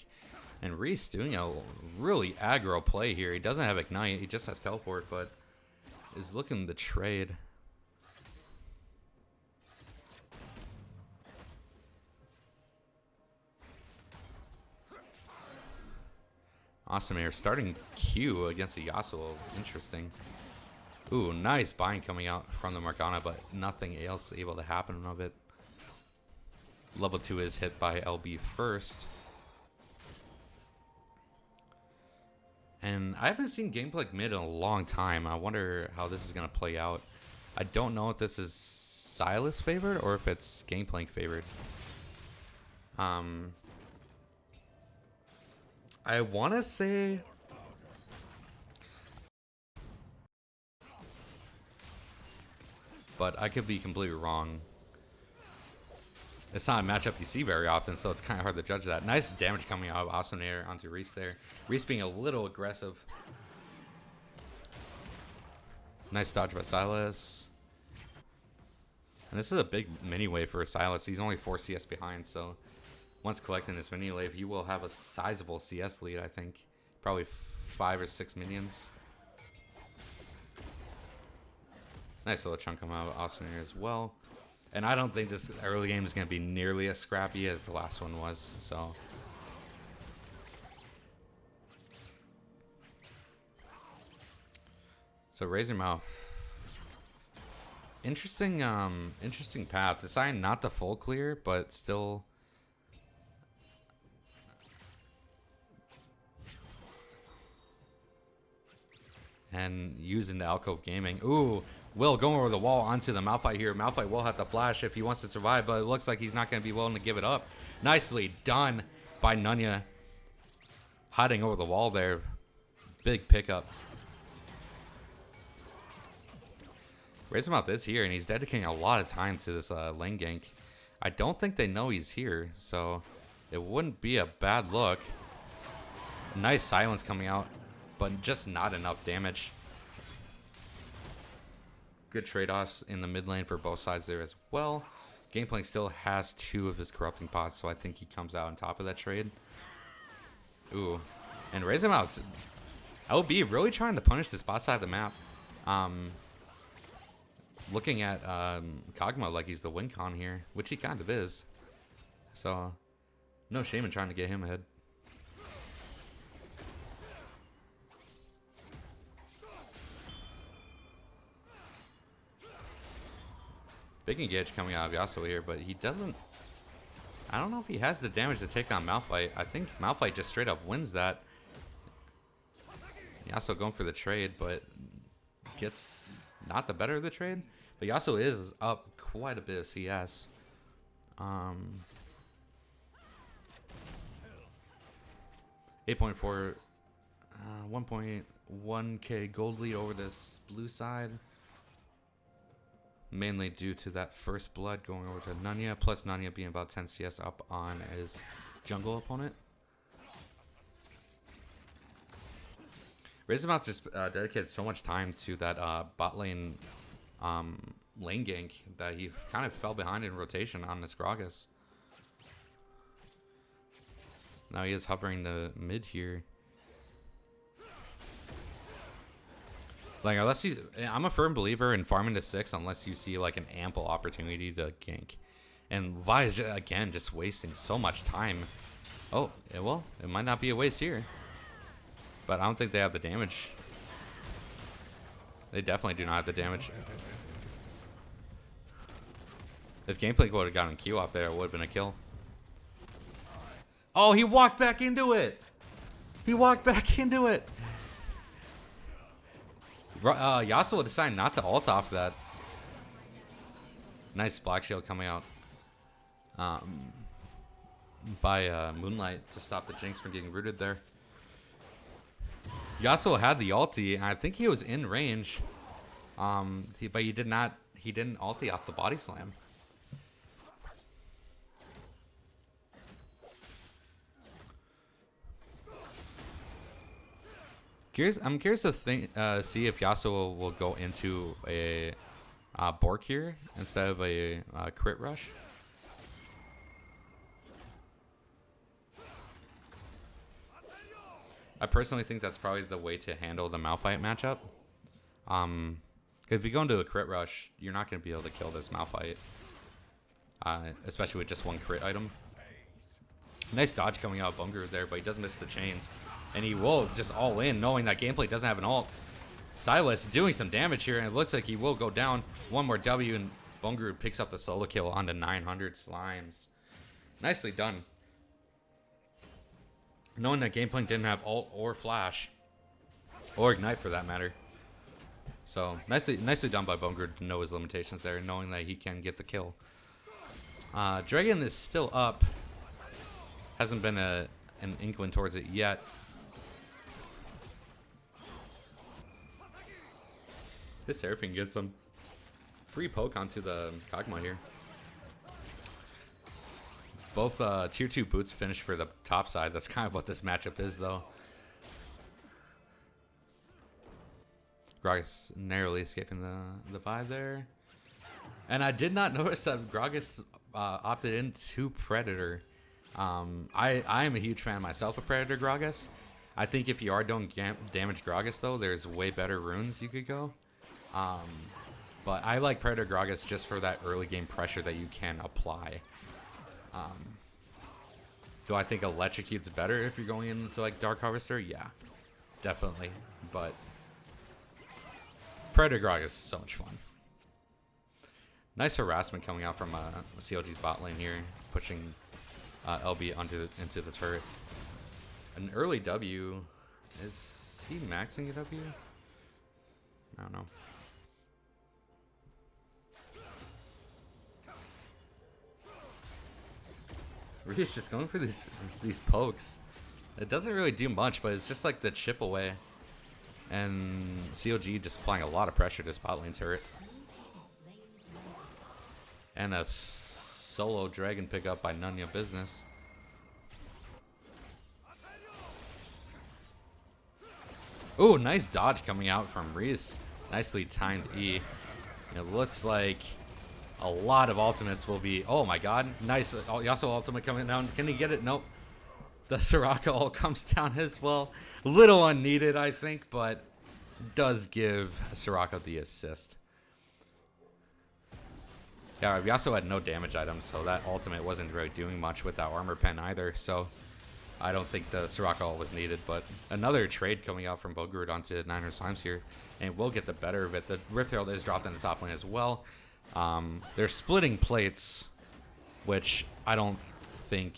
And Reese doing a really aggro play here. He doesn't have Ignite, he just has Teleport, but is looking to trade. Awesome Air starting Q against a Yasuo. Interesting. Ooh, nice bind coming out from the Morgana, but nothing else able to happen of it. Level 2 is hit by LB first. And I haven't seen gameplay mid in a long time. I wonder how this is going to play out. I don't know if this is Silas favored or if it's Gangplank favored. I want to say... but I could be completely wrong. It's not a matchup you see very often, so it's kind of hard to judge that. Nice damage coming out of Awesome Air onto Reese there. Reese being a little aggressive. Nice dodge by Silas. And this is a big mini wave for Silas. He's only 4 CS behind, so once collecting this mini wave, he will have a sizable CS lead, I think. Probably 5 or 6 minions. Nice little chunk coming out of Awesome Air as well. And I don't think this early game is going to be nearly as scrappy as the last one was, so. So Razor Mouth. Interesting path. Deciding not to full clear, but still. And using the Alcove Gaming. Ooh. Will going over the wall onto the Malphite here. Malphite will have to flash if he wants to survive, but it looks like he's not going to be willing to give it up. Nicely done by Nunya. Hiding over the wall there. Big pickup. Razormouth is here, and he's dedicating a lot of time to this lane gank. I don't think they know he's here, so it wouldn't be a bad look. Nice silence coming out, but just not enough damage. Good trade-offs in the mid lane for both sides there as well. Gangplank still has 2 of his corrupting pots, so I think he comes out on top of that trade. Ooh. And Razormouth. LB really trying to punish this bot side of the map. Looking at Kog'Maw like he's the win con here, which he kind of is. So, no shame in trying to get him ahead. Big engage coming out of Yasuo here, but he doesn't... I don't know if he has the damage to take on Malphite. I think Malphite just straight up wins that. Yasuo going for the trade, but gets not the better of the trade. But Yasuo is up quite a bit of CS. 8.4, 1.1k gold lead over this blue side. Mainly due to that first blood going over to Nunya, plus Nunya being about 10 CS up on his jungle opponent. Razormouth just dedicated so much time to that bot lane lane gank that he kind of fell behind in rotation on this Gragas. Now he is hovering the mid here. Like, unless you, I'm a firm believer in farming to 6 unless you see like an ample opportunity to gank. And Vi is just, again just wasting so much time. Oh, well, it might not be a waste here, but I don't think they have the damage. They definitely do not have the damage. If Gameplay would have gotten a Q off there, it would have been a kill. Oh, he walked back into it. He walked back into it. Yasuo decided not to ult off that. Nice Black Shield coming out by Moonlight to stop the Jinx from getting rooted there. Yasuo had the ulti, and I think he was in range. But he did not he didn't ulti off the body slam. I'm curious to see if Yasuo will go into a Bork here instead of a crit rush. I personally think that's probably the way to handle the Malphite matchup. If you go into a crit rush, you're not going to be able to kill this Malphite, especially with just one crit item. Nice dodge coming out of Bungar there, but he does miss the chains. And he will just all in, knowing that Gameplay doesn't have an ult. Silas doing some damage here, and it looks like he will go down. One more W, and Bungar picks up the solo kill onto 900 slimes. Nicely done. Knowing that Gameplay didn't have ult or flash, or ignite for that matter. So nicely done by Bungar to know his limitations there, knowing that he can get the kill. Dragon is still up. Hasn't been an inkling towards it yet. This Seraphine gets some free poke onto the Kog'Maw here. Both tier 2 boots finished for the top side. That's kind of what this matchup is, though. Gragas narrowly escaping the vibe there. And I did not notice that Gragas opted into Predator. I am a huge fan myself of Predator Gragas. I think if you are doing damage Gragas, though, there's way better runes you could go. But I like Predator Gragas just for that early game pressure that you can apply. Do I think Electrocute's better if you're going into like Dark Harvester? Yeah, definitely. But Predator Gragas is so much fun. Nice harassment coming out from CLG's bot lane here, pushing LB into the turret. An early W. Is he maxing a W? I don't know. He's just going for these pokes. It doesn't really do much, but it's just like the chip away. And CLG just applying a lot of pressure to spot lane turret. And a solo dragon pickup by none of your business. Ooh, nice dodge coming out from Reese. Nicely timed E. And it looks like a lot of ultimates will be... Oh my god. Nice. Yasuo ultimate coming down. Can he get it? Nope. The Soraka ult comes down as well. A little unneeded, I think, but does give Soraka the assist. Yeah, Yasuo had no damage items, so that ultimate wasn't really doing much with that armor pen either, so I don't think the Soraka ult was needed, but another trade coming out from Bogard onto 900 Slimes here, and we'll get the better of it. The Rift Herald is dropped in the top lane as well. They're splitting plates, which I don't think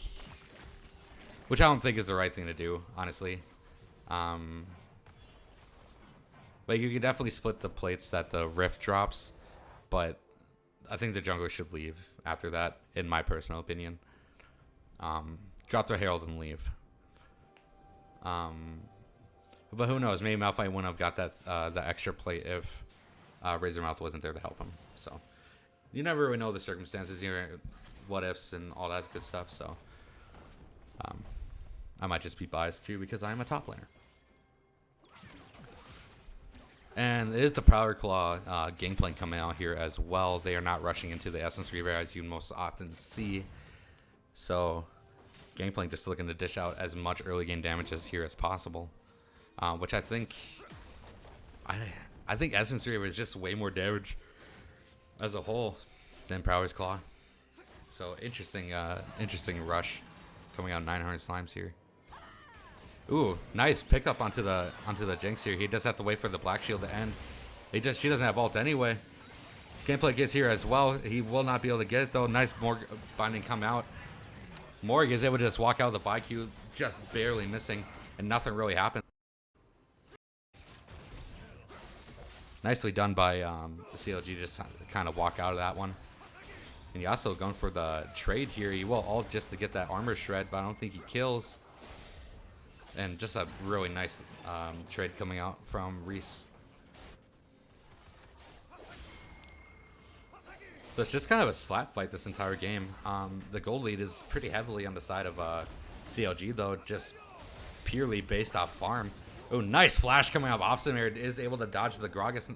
is the right thing to do, honestly. But you can definitely split the plates that the Rift drops, but I think the jungler should leave after that, in my personal opinion. Drop their Herald and leave. But who knows? Maybe Malphite wouldn't have got that the extra plate if Razormouth wasn't there to help him. So you never really know the circumstances, what ifs and all that good stuff. So I might just be biased too because I'm a top laner. And it is the Prowler Claw Gangplank coming out here as well. They are not rushing into the Essence Reaver as you most often see. So Gangplank just looking to dish out as much early game damage as here as possible. Which I think Essence Reaver is just way more damage as a whole than Prowler's Claw. So interesting rush coming out 900 Slimes here. Ooh, nice pickup onto the Jinx here. He does have to wait for the Black Shield to end. She doesn't have ult anyway. Gameplay gets here as well. He will not be able to get it though. Nice Morg binding come out. Morg is able to just walk out of the buy queue, just barely missing, and nothing really happened. Nicely done by the CLG, just kind of walk out of that one. And Yasuo going for the trade here. He will ult just to get that armor shred, but I don't think he kills. And just a really nice trade coming out from Reese. So it's just kind of a slap fight this entire game. The gold lead is pretty heavily on the side of CLG, though, just purely based off farm. Oh, nice flash coming off Offsummer. Is able to dodge the Gragas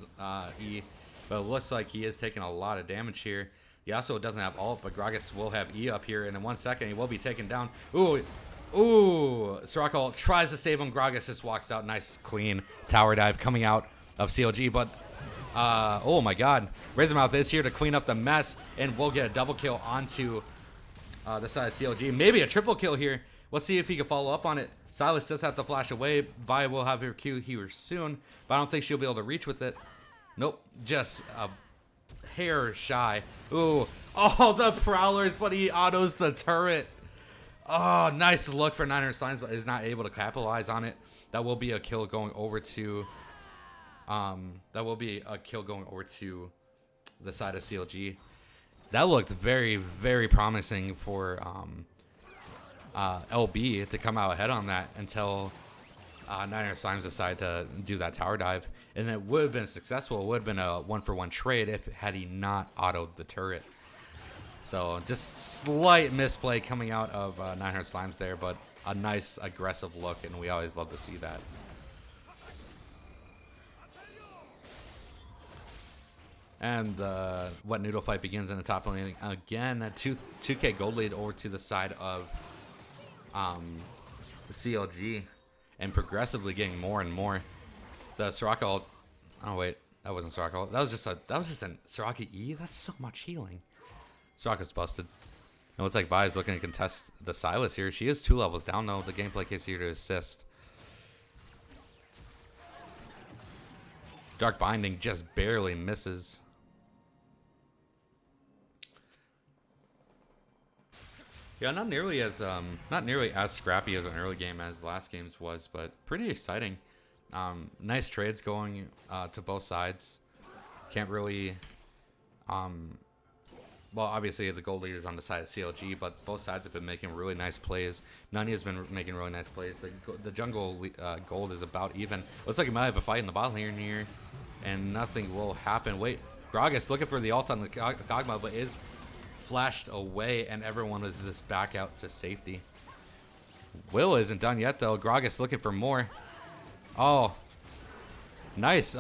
E, but it looks like he is taking a lot of damage here. Yasuo doesn't have ult, but Gragas will have E up here, and in 1 second he will be taken down. Ooh, Soraka tries to save him. Gragas just walks out. Nice, clean tower dive coming out of CLG, but oh my god. Razormouth is here to clean up the mess, and we'll get a double kill onto the side of CLG. Maybe a triple kill here. Let's see if he can follow up on it. Silas does have to flash away. Vi will have her Q here soon, but I don't think she'll be able to reach with it. Nope, just a hair shy. Ooh, oh, the Prowlers, but he autos the turret. Oh, nice look for 900 Slimes, but is not able to capitalize on it. That will be a kill going over to the side of CLG. That looked very, very promising for LB to come out ahead on that until 900 Slimes decided to do that tower dive, and it would have been successful. It would have been a 1-for-1 trade had he not autoed the turret. So just slight misplay coming out of 900 Slimes there, but a nice aggressive look, and we always love to see that. And the wet noodle fight begins in the top lane again. A 2K gold lead over to the side of the CLG, and progressively getting more and more. The Soraka ult, oh wait, that wasn't Soraka ult. That was just a Soraka E. That's so much healing. Soraka's busted. It looks like Vi is looking to contest the Silas here. She is 2 levels down though. The gameplay case here to assist. Dark Binding just barely misses. Yeah, not nearly as scrappy as an early game as the last game's was, but pretty exciting. Nice trades going to both sides. Can't really, well, obviously the gold leader is on the side of CLG, but both sides have been making really nice plays. Nani has been making really nice plays. The jungle gold is about even. Looks like he might have a fight in the bottom lane here, and nothing will happen. Wait, Gragas looking for the ult on the Kog'Maw, but is flashed away, and everyone is just back out to safety. Will isn't done yet though. Gragas looking for more. Oh, nice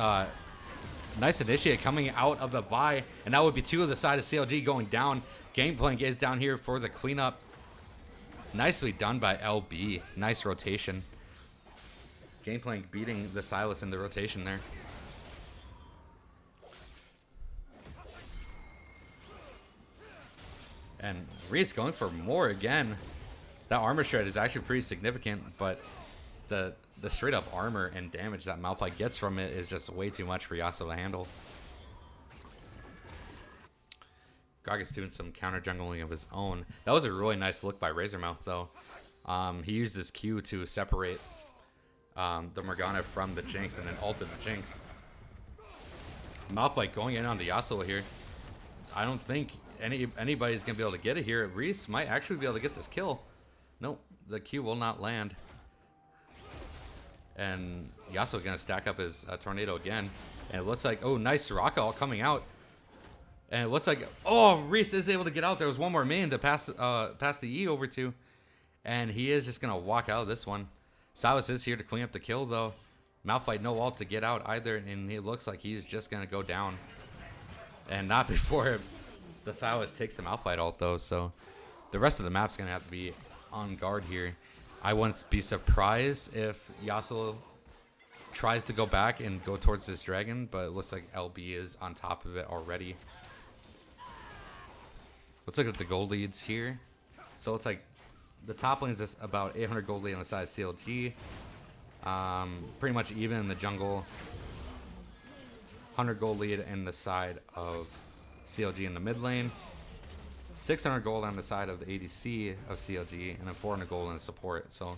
nice initiate coming out of the Vi, and that would be 2 of the side of CLG going down. Gangplank is down here for the cleanup. Nicely done by LB. Nice rotation. Gangplank beating the Silas in the rotation there. And Reese going for more again. That armor shred is actually pretty significant, but the straight up armor and damage that Malphite gets from it is just way too much for Yasuo to handle. Gragas doing some counter jungling of his own. That was a really nice look by Razormouth though. He used his Q to separate the Morgana from the Jinx and then ulted the Jinx. Malphite going in on the Yasuo here. I don't think anybody's gonna be able to get it here. Reese might actually be able to get this kill. Nope, the Q will not land. And Yasuo gonna stack up his tornado again. And it looks like, oh, nice Soraka all coming out. And it looks like, oh, Reese is able to get out. There was one more main to pass the E over to. And he is just gonna walk out of this one. Silas is here to clean up the kill though. Malphite no ult to get out either, and it looks like he's just gonna go down. And not before the Silas takes the Malphite ult though, so the rest of the map's gonna have to be on guard here. I wouldn't be surprised if Yasuo tries to go back and go towards this dragon, but it looks like LB is on top of it already. Let's look at the gold leads here. So it's like the top lane is about 800 gold lead on the side of CLG. Pretty much even in the jungle. 100 gold lead in the side of CLG in the mid lane. 600 gold on the side of the ADC of CLG, and then 400 gold in the support. So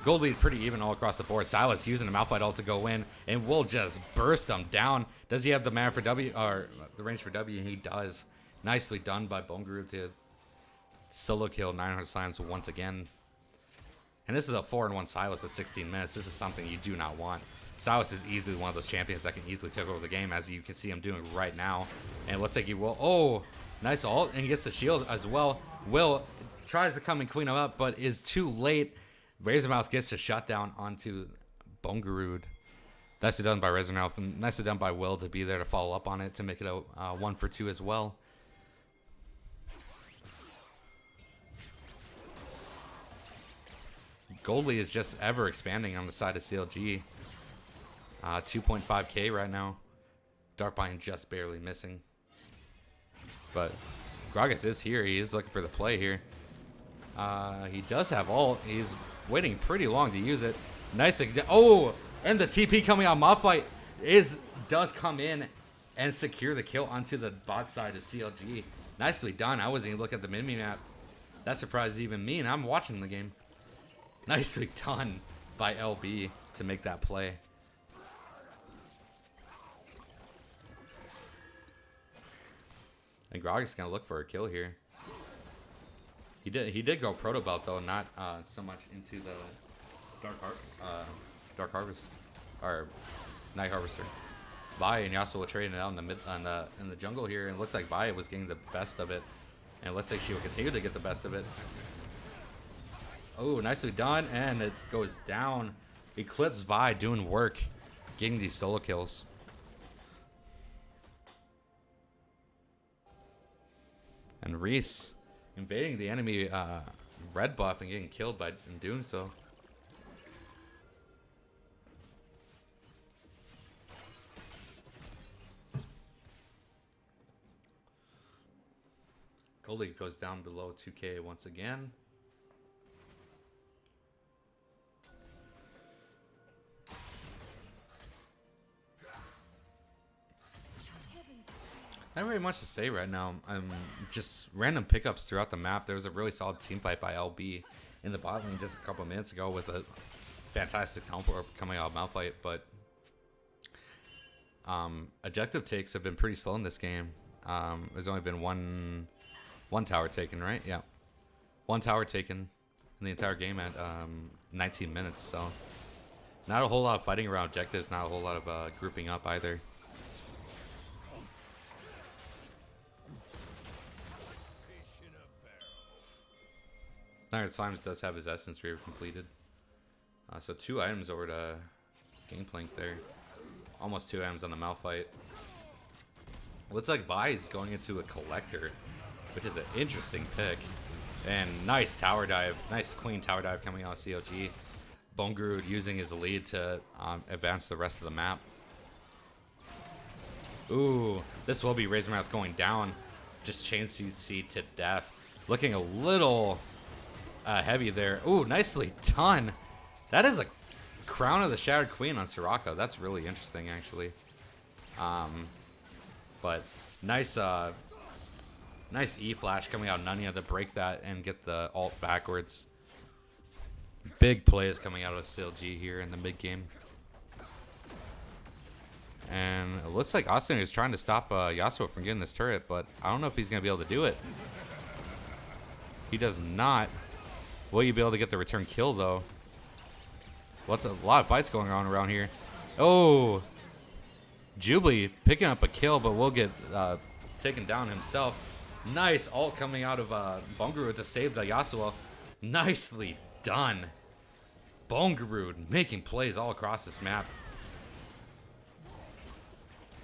gold lead pretty even all across the board. Silas using the Malphite ult to go in, and we'll just burst him down. Does he have the mana for W, or the range for W? And he does. Nicely done by Bone Group to solo kill 900 Slimes once again. And this is a 4-1 Silas at 16 minutes. This is something you do not want. Silas is easily one of those champions that can easily take over the game, as you can see him doing right now. And it looks like he will. Oh, nice ult, and he gets the shield as well. Will tries to come and clean him up, but is too late. Razormouth gets the shutdown onto Bongarud. Nicely done by Razormouth, and nicely done by Will to be there to follow up on it to make it a 1-for-2 as well. Goldly is just ever expanding on the side of CLG. 2.5k right now. Darkbind just barely missing. But Gragas is here. He is looking for the play here. He does have ult. He's waiting pretty long to use it. Nice. Oh, and the TP coming out. Malphite does come in and secure the kill onto the bot side of CLG. Nicely done. I wasn't even looking at the mini map. That surprised even me, and I'm watching the game. Nicely done by LB to make that play. And Gragas is gonna look for a kill here. He did go proto belt though, not so much into the dark harvest or night harvester. Vi and Yasuo will trade it out in the jungle here, and it looks like Vi was getting the best of it, and it looks like she will continue to get the best of it. Oh, nicely done, and it goes down. Eclipse Vi doing work, getting these solo kills. And Reese invading the enemy red buff and getting killed in doing so. Goldie goes down below 2k once again. Not very much to say right now. Just random pickups throughout the map. There was a really solid team fight by LB in the bot lane just a couple minutes ago with a fantastic teleport coming out of Malphite, but objective takes have been pretty slow in this game. There's only been one tower taken, right? Yeah. One tower taken in the entire game at 19 minutes, so not a whole lot of fighting around objectives, not a whole lot of grouping up either. Iron Slimes does have his Essence Sphere completed. So 2 items over to Gangplank there. Almost 2 items on the Malphite. Looks like Vi is going into a Collector, which is an interesting pick. And nice tower dive. Nice clean tower dive coming out of CLG. Bongarud using his lead to advance the rest of the map. Ooh, this will be Razormouth going down. Just chain CC to death. Looking a little heavy there. Ooh, nicely done. That is a Crown of the Shattered Queen on Soraka. That's really interesting, actually. But nice nice E-Flash coming out of Nunya to break that and get the ult backwards. Big plays coming out of CLG here in the mid game. And it looks like Austin is trying to stop Yasuo from getting this turret, but I don't know if he's going to be able to do it. He does not. Will you be able to get the return kill, though? A lot of fights going on around here. Oh! Jubilee picking up a kill, but will get taken down himself. Nice ult coming out of Bongarud to save the Yasuo. Nicely done. Bongarud making plays all across this map.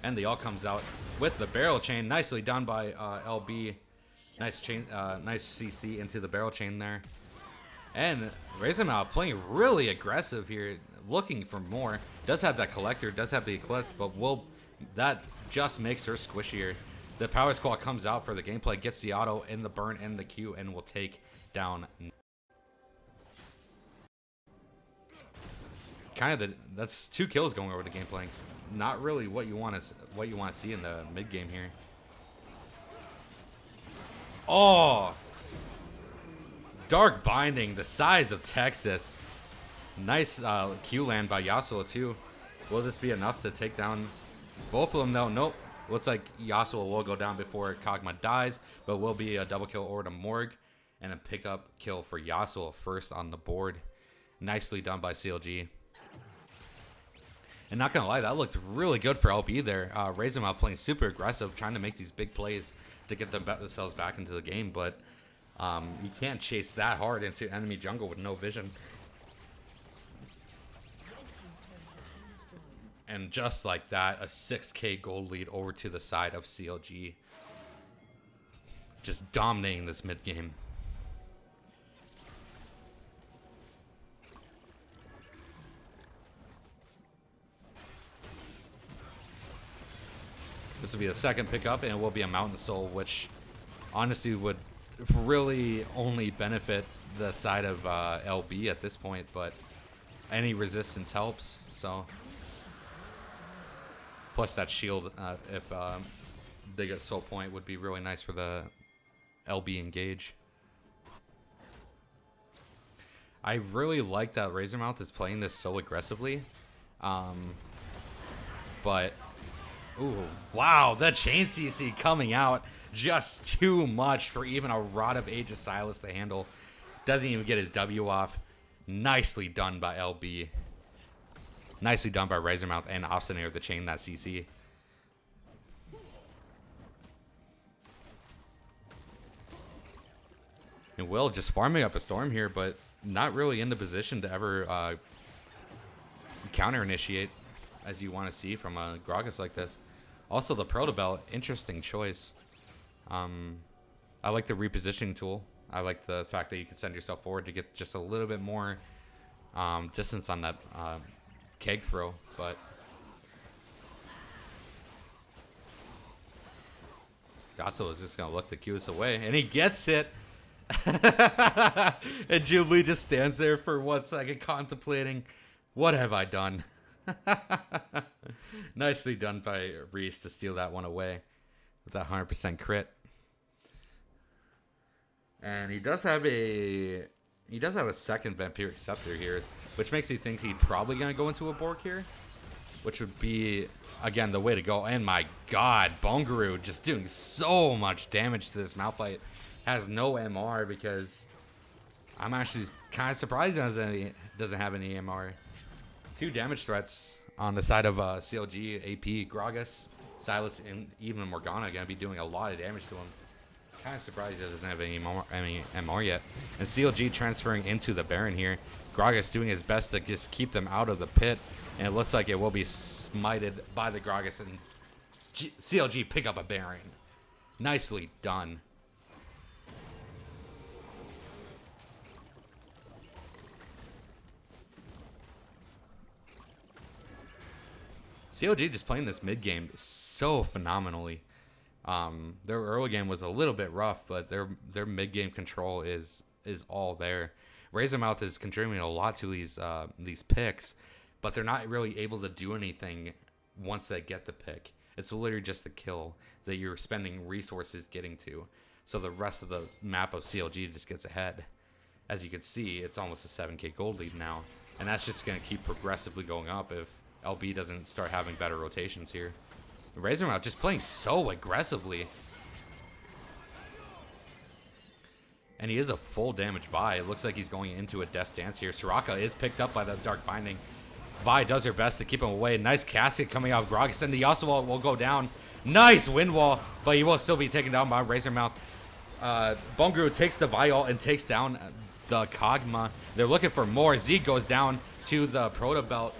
And the ult comes out with the barrel chain. Nicely done by LB. Nice chain, nice CC into the barrel chain there. And Razormouth playing really aggressive here, looking for more. Does have that Collector, does have the Eclipse, but that just makes her squishier. The Power Squad comes out for the gameplay, gets the auto in the burn and the Q, and will take down. That's 2 kills going over the gameplay. Not really what you want to see in the mid game here. Oh, Dark Binding, the size of Texas. Nice Q land by Yasuo too. Will this be enough to take down both of them though? Nope. Looks like Yasuo will go down before Kog'Maw dies, but will be a double kill over to Morg and a pickup kill for Yasuo first on the board. Nicely done by CLG. And not gonna lie, that looked really good for LB there. Razormouth playing super aggressive, trying to make these big plays to get themselves back into the game, but you can't chase that hard into enemy jungle with no vision. And just like that, a 6k gold lead over to the side of CLG. Just dominating this mid game. This will be the second pickup, and it will be a Mountain Soul, which honestly would really only benefit the side of LB at this point, but any resistance helps. So plus that shield, if they get soul point, would be really nice for the LB engage. I really like that Razormouth is playing this so aggressively, but ooh, wow, the chain CC coming out just too much for even a Rod of Aegis Silas to handle. Doesn't even get his W off. Nicely done by LB. Nicely done by Razormouth and Obstinator to chain that CC. And Will just farming up a storm here, but not really in the position to ever counter initiate as you want to see from a Gragas like this. Also, the Protobelt, interesting choice. I like the repositioning tool. I like the fact that you can send yourself forward to get just a little bit more distance on that keg throw, but Yasuo is just going to look to cue us away, and he gets it. And Jubilee just stands there for 1 second contemplating, what have I done? Nicely done by Reese to steal that one away with that 100% crit. And he does have a second Vampiric Scepter here, which makes me think he's probably gonna go into a Bork here, which would be again the way to go. And my God, Bongaroo just doing so much damage to this Malphite. Has no MR, because I'm actually kind of surprised it doesn't have any MR. 2 damage threats on the side of CLG, AP, Gragas, Silas, and even Morgana gonna be doing a lot of damage to him. Kind of surprised it doesn't have any MR yet. And CLG transferring into the Baron here. Gragas doing his best to just keep them out of the pit, and it looks like it will be smited by the Gragas, and CLG pick up a Baron. Nicely done. CLG just playing this mid game so phenomenally. Their early game was a little bit rough, but their mid game control is all there. Razormouth is contributing a lot to these picks, but they're not really able to do anything once they get the pick. It's literally just the kill that you're spending resources getting to. So the rest of the map of CLG just gets ahead. As you can see, it's almost a 7k gold lead now, and that's just going to keep progressively going up if LB doesn't start having better rotations here. Razormouth just playing so aggressively. And he is a full damage Vi. It looks like he's going into a Death Dance here. Soraka is picked up by the Dark Binding. Vi does her best to keep him away. Nice casket coming out of Gragas, and the Yasuo will go down. Nice wind wall, but he will still be taken down by Razormouth. Bongaroo takes the Vi ult and takes down the Kog'Maw. They're looking for more. Zeke goes down to the Protobelt,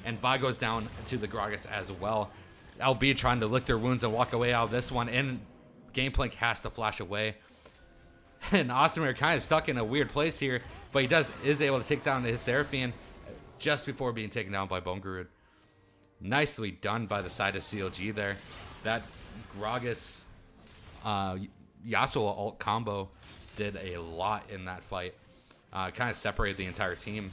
and Vi goes down to the Gragas as well. LB trying to lick their wounds and walk away out of this one, and Gameplank has to flash away. And Osimir kind of stuck in a weird place here, but he is able to take down his Seraphine just before being taken down by Bongaroo. Nicely done by the side of CLG there. That Gragas Yasuo ult combo did a lot in that fight. Kind of separated the entire team.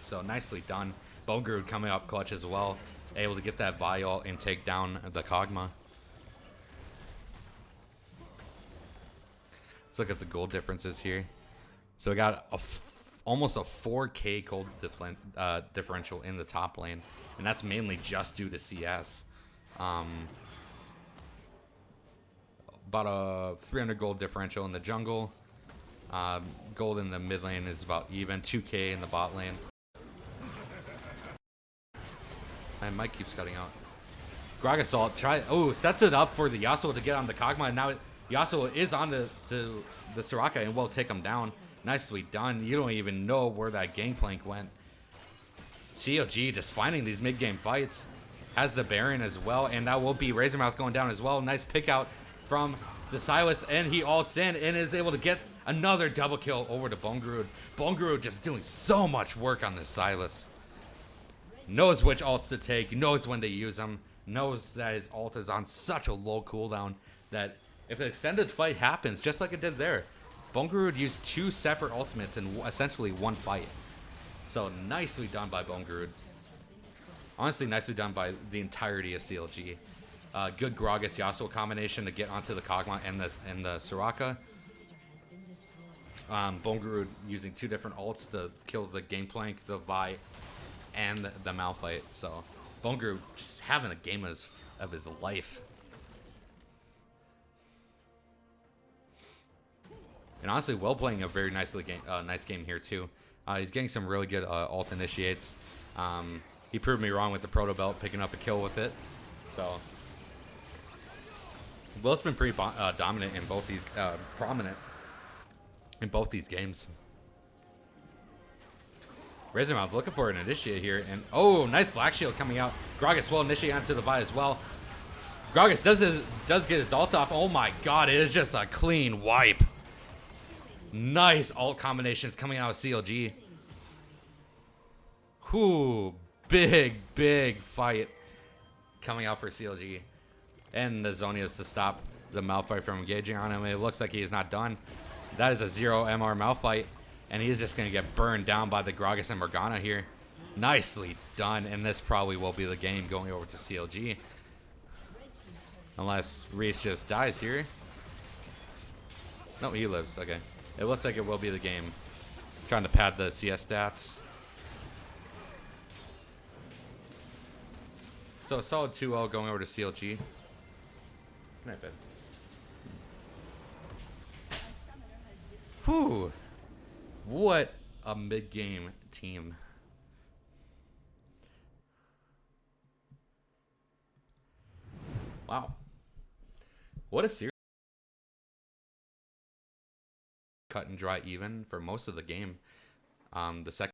So nicely done. Bongaroo coming up clutch as well. Able to get that Vi ult and take down the Kog'Maw. Let's look at the gold differences here. So we got almost a 4k gold differential in the top lane, and that's mainly just due to CS. About a 300 gold differential in the jungle. Gold in the mid lane is about even. 2k in the bot lane. And Mike keeps cutting out. Gragas ult sets it up for the Yasuo to get on the Kog'Maw. And now Yasuo is on the Soraka and will take him down. Nicely done. You don't even know where that gangplank went. CLG just finding these mid-game fights. Has the Baron as well, and that will be Razormouth going down as well. Nice pick out from the Sylas, and he ults in and is able to get another double kill over to Bongarud. Bongarud just doing so much work on this Sylas. Knows which ults to take, knows when to use them, knows that his ult is on such a low cooldown that if an extended fight happens, just like it did there, Bongarud used 2 separate ultimates in essentially one fight. So nicely done by Bongarud. Honestly, nicely done by the entirety of CLG. Good Gragas Yasuo combination to get onto the Kog'Maw and the Soraka. Bongarud using 2 different ults to kill the Gangplank, the Vi, and the Malphite. So Bongarud just having a game of his life. And honestly, Will playing a very nice game here too. He's getting some really good ult initiates. He proved me wrong with the Proto Belt, picking up a kill with it. So Will's been pretty dominant in both these, prominent in both these games. Razormouth looking for an initiate here, and oh, nice Black Shield coming out. Gragas will initiate onto the Vi as well. Gragas does get his ult off. Oh my god, it is just a clean wipe. Nice ult combinations coming out of CLG. Whoo, big fight coming out for CLG. And the Zhonya's to stop the Malphite from engaging on him. It looks like he is not done. That is a 0 MR Malphite. And he is just going to get burned down by the Gragas and Morgana here. Nicely done. And this probably will be the game going over to CLG. Unless Reese just dies here. No, he lives. Okay. It looks like it will be the game. Trying to pad the CS stats. So a solid 2-0 going over to CLG. Good night, babe. Whew. What a mid-game team. Wow. What a series. Cut and dry even for most of the game. The second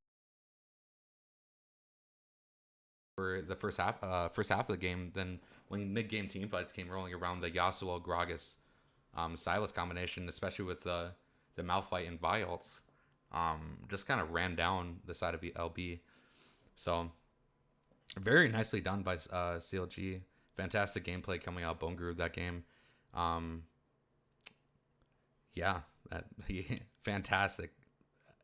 for the first half of the game, then when mid-game team fights came rolling around, the Yasuo Gragas Sylas combination, especially with the Malphite and Vi ults, just kind of ran down the side of LB. So very nicely done by CLG. Fantastic gameplay coming out Bongarud that game. Yeah, fantastic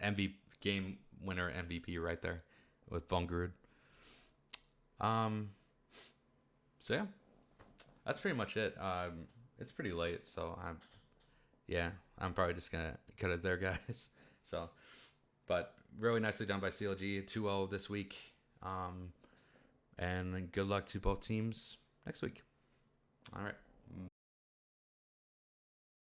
MVP game winner MVP right there with Bongarud. So yeah, that's pretty much it. It's pretty late, so I'm probably just gonna cut it there, guys. So, but really nicely done by CLG, 2-0 this week. And good luck to both teams next week. All right.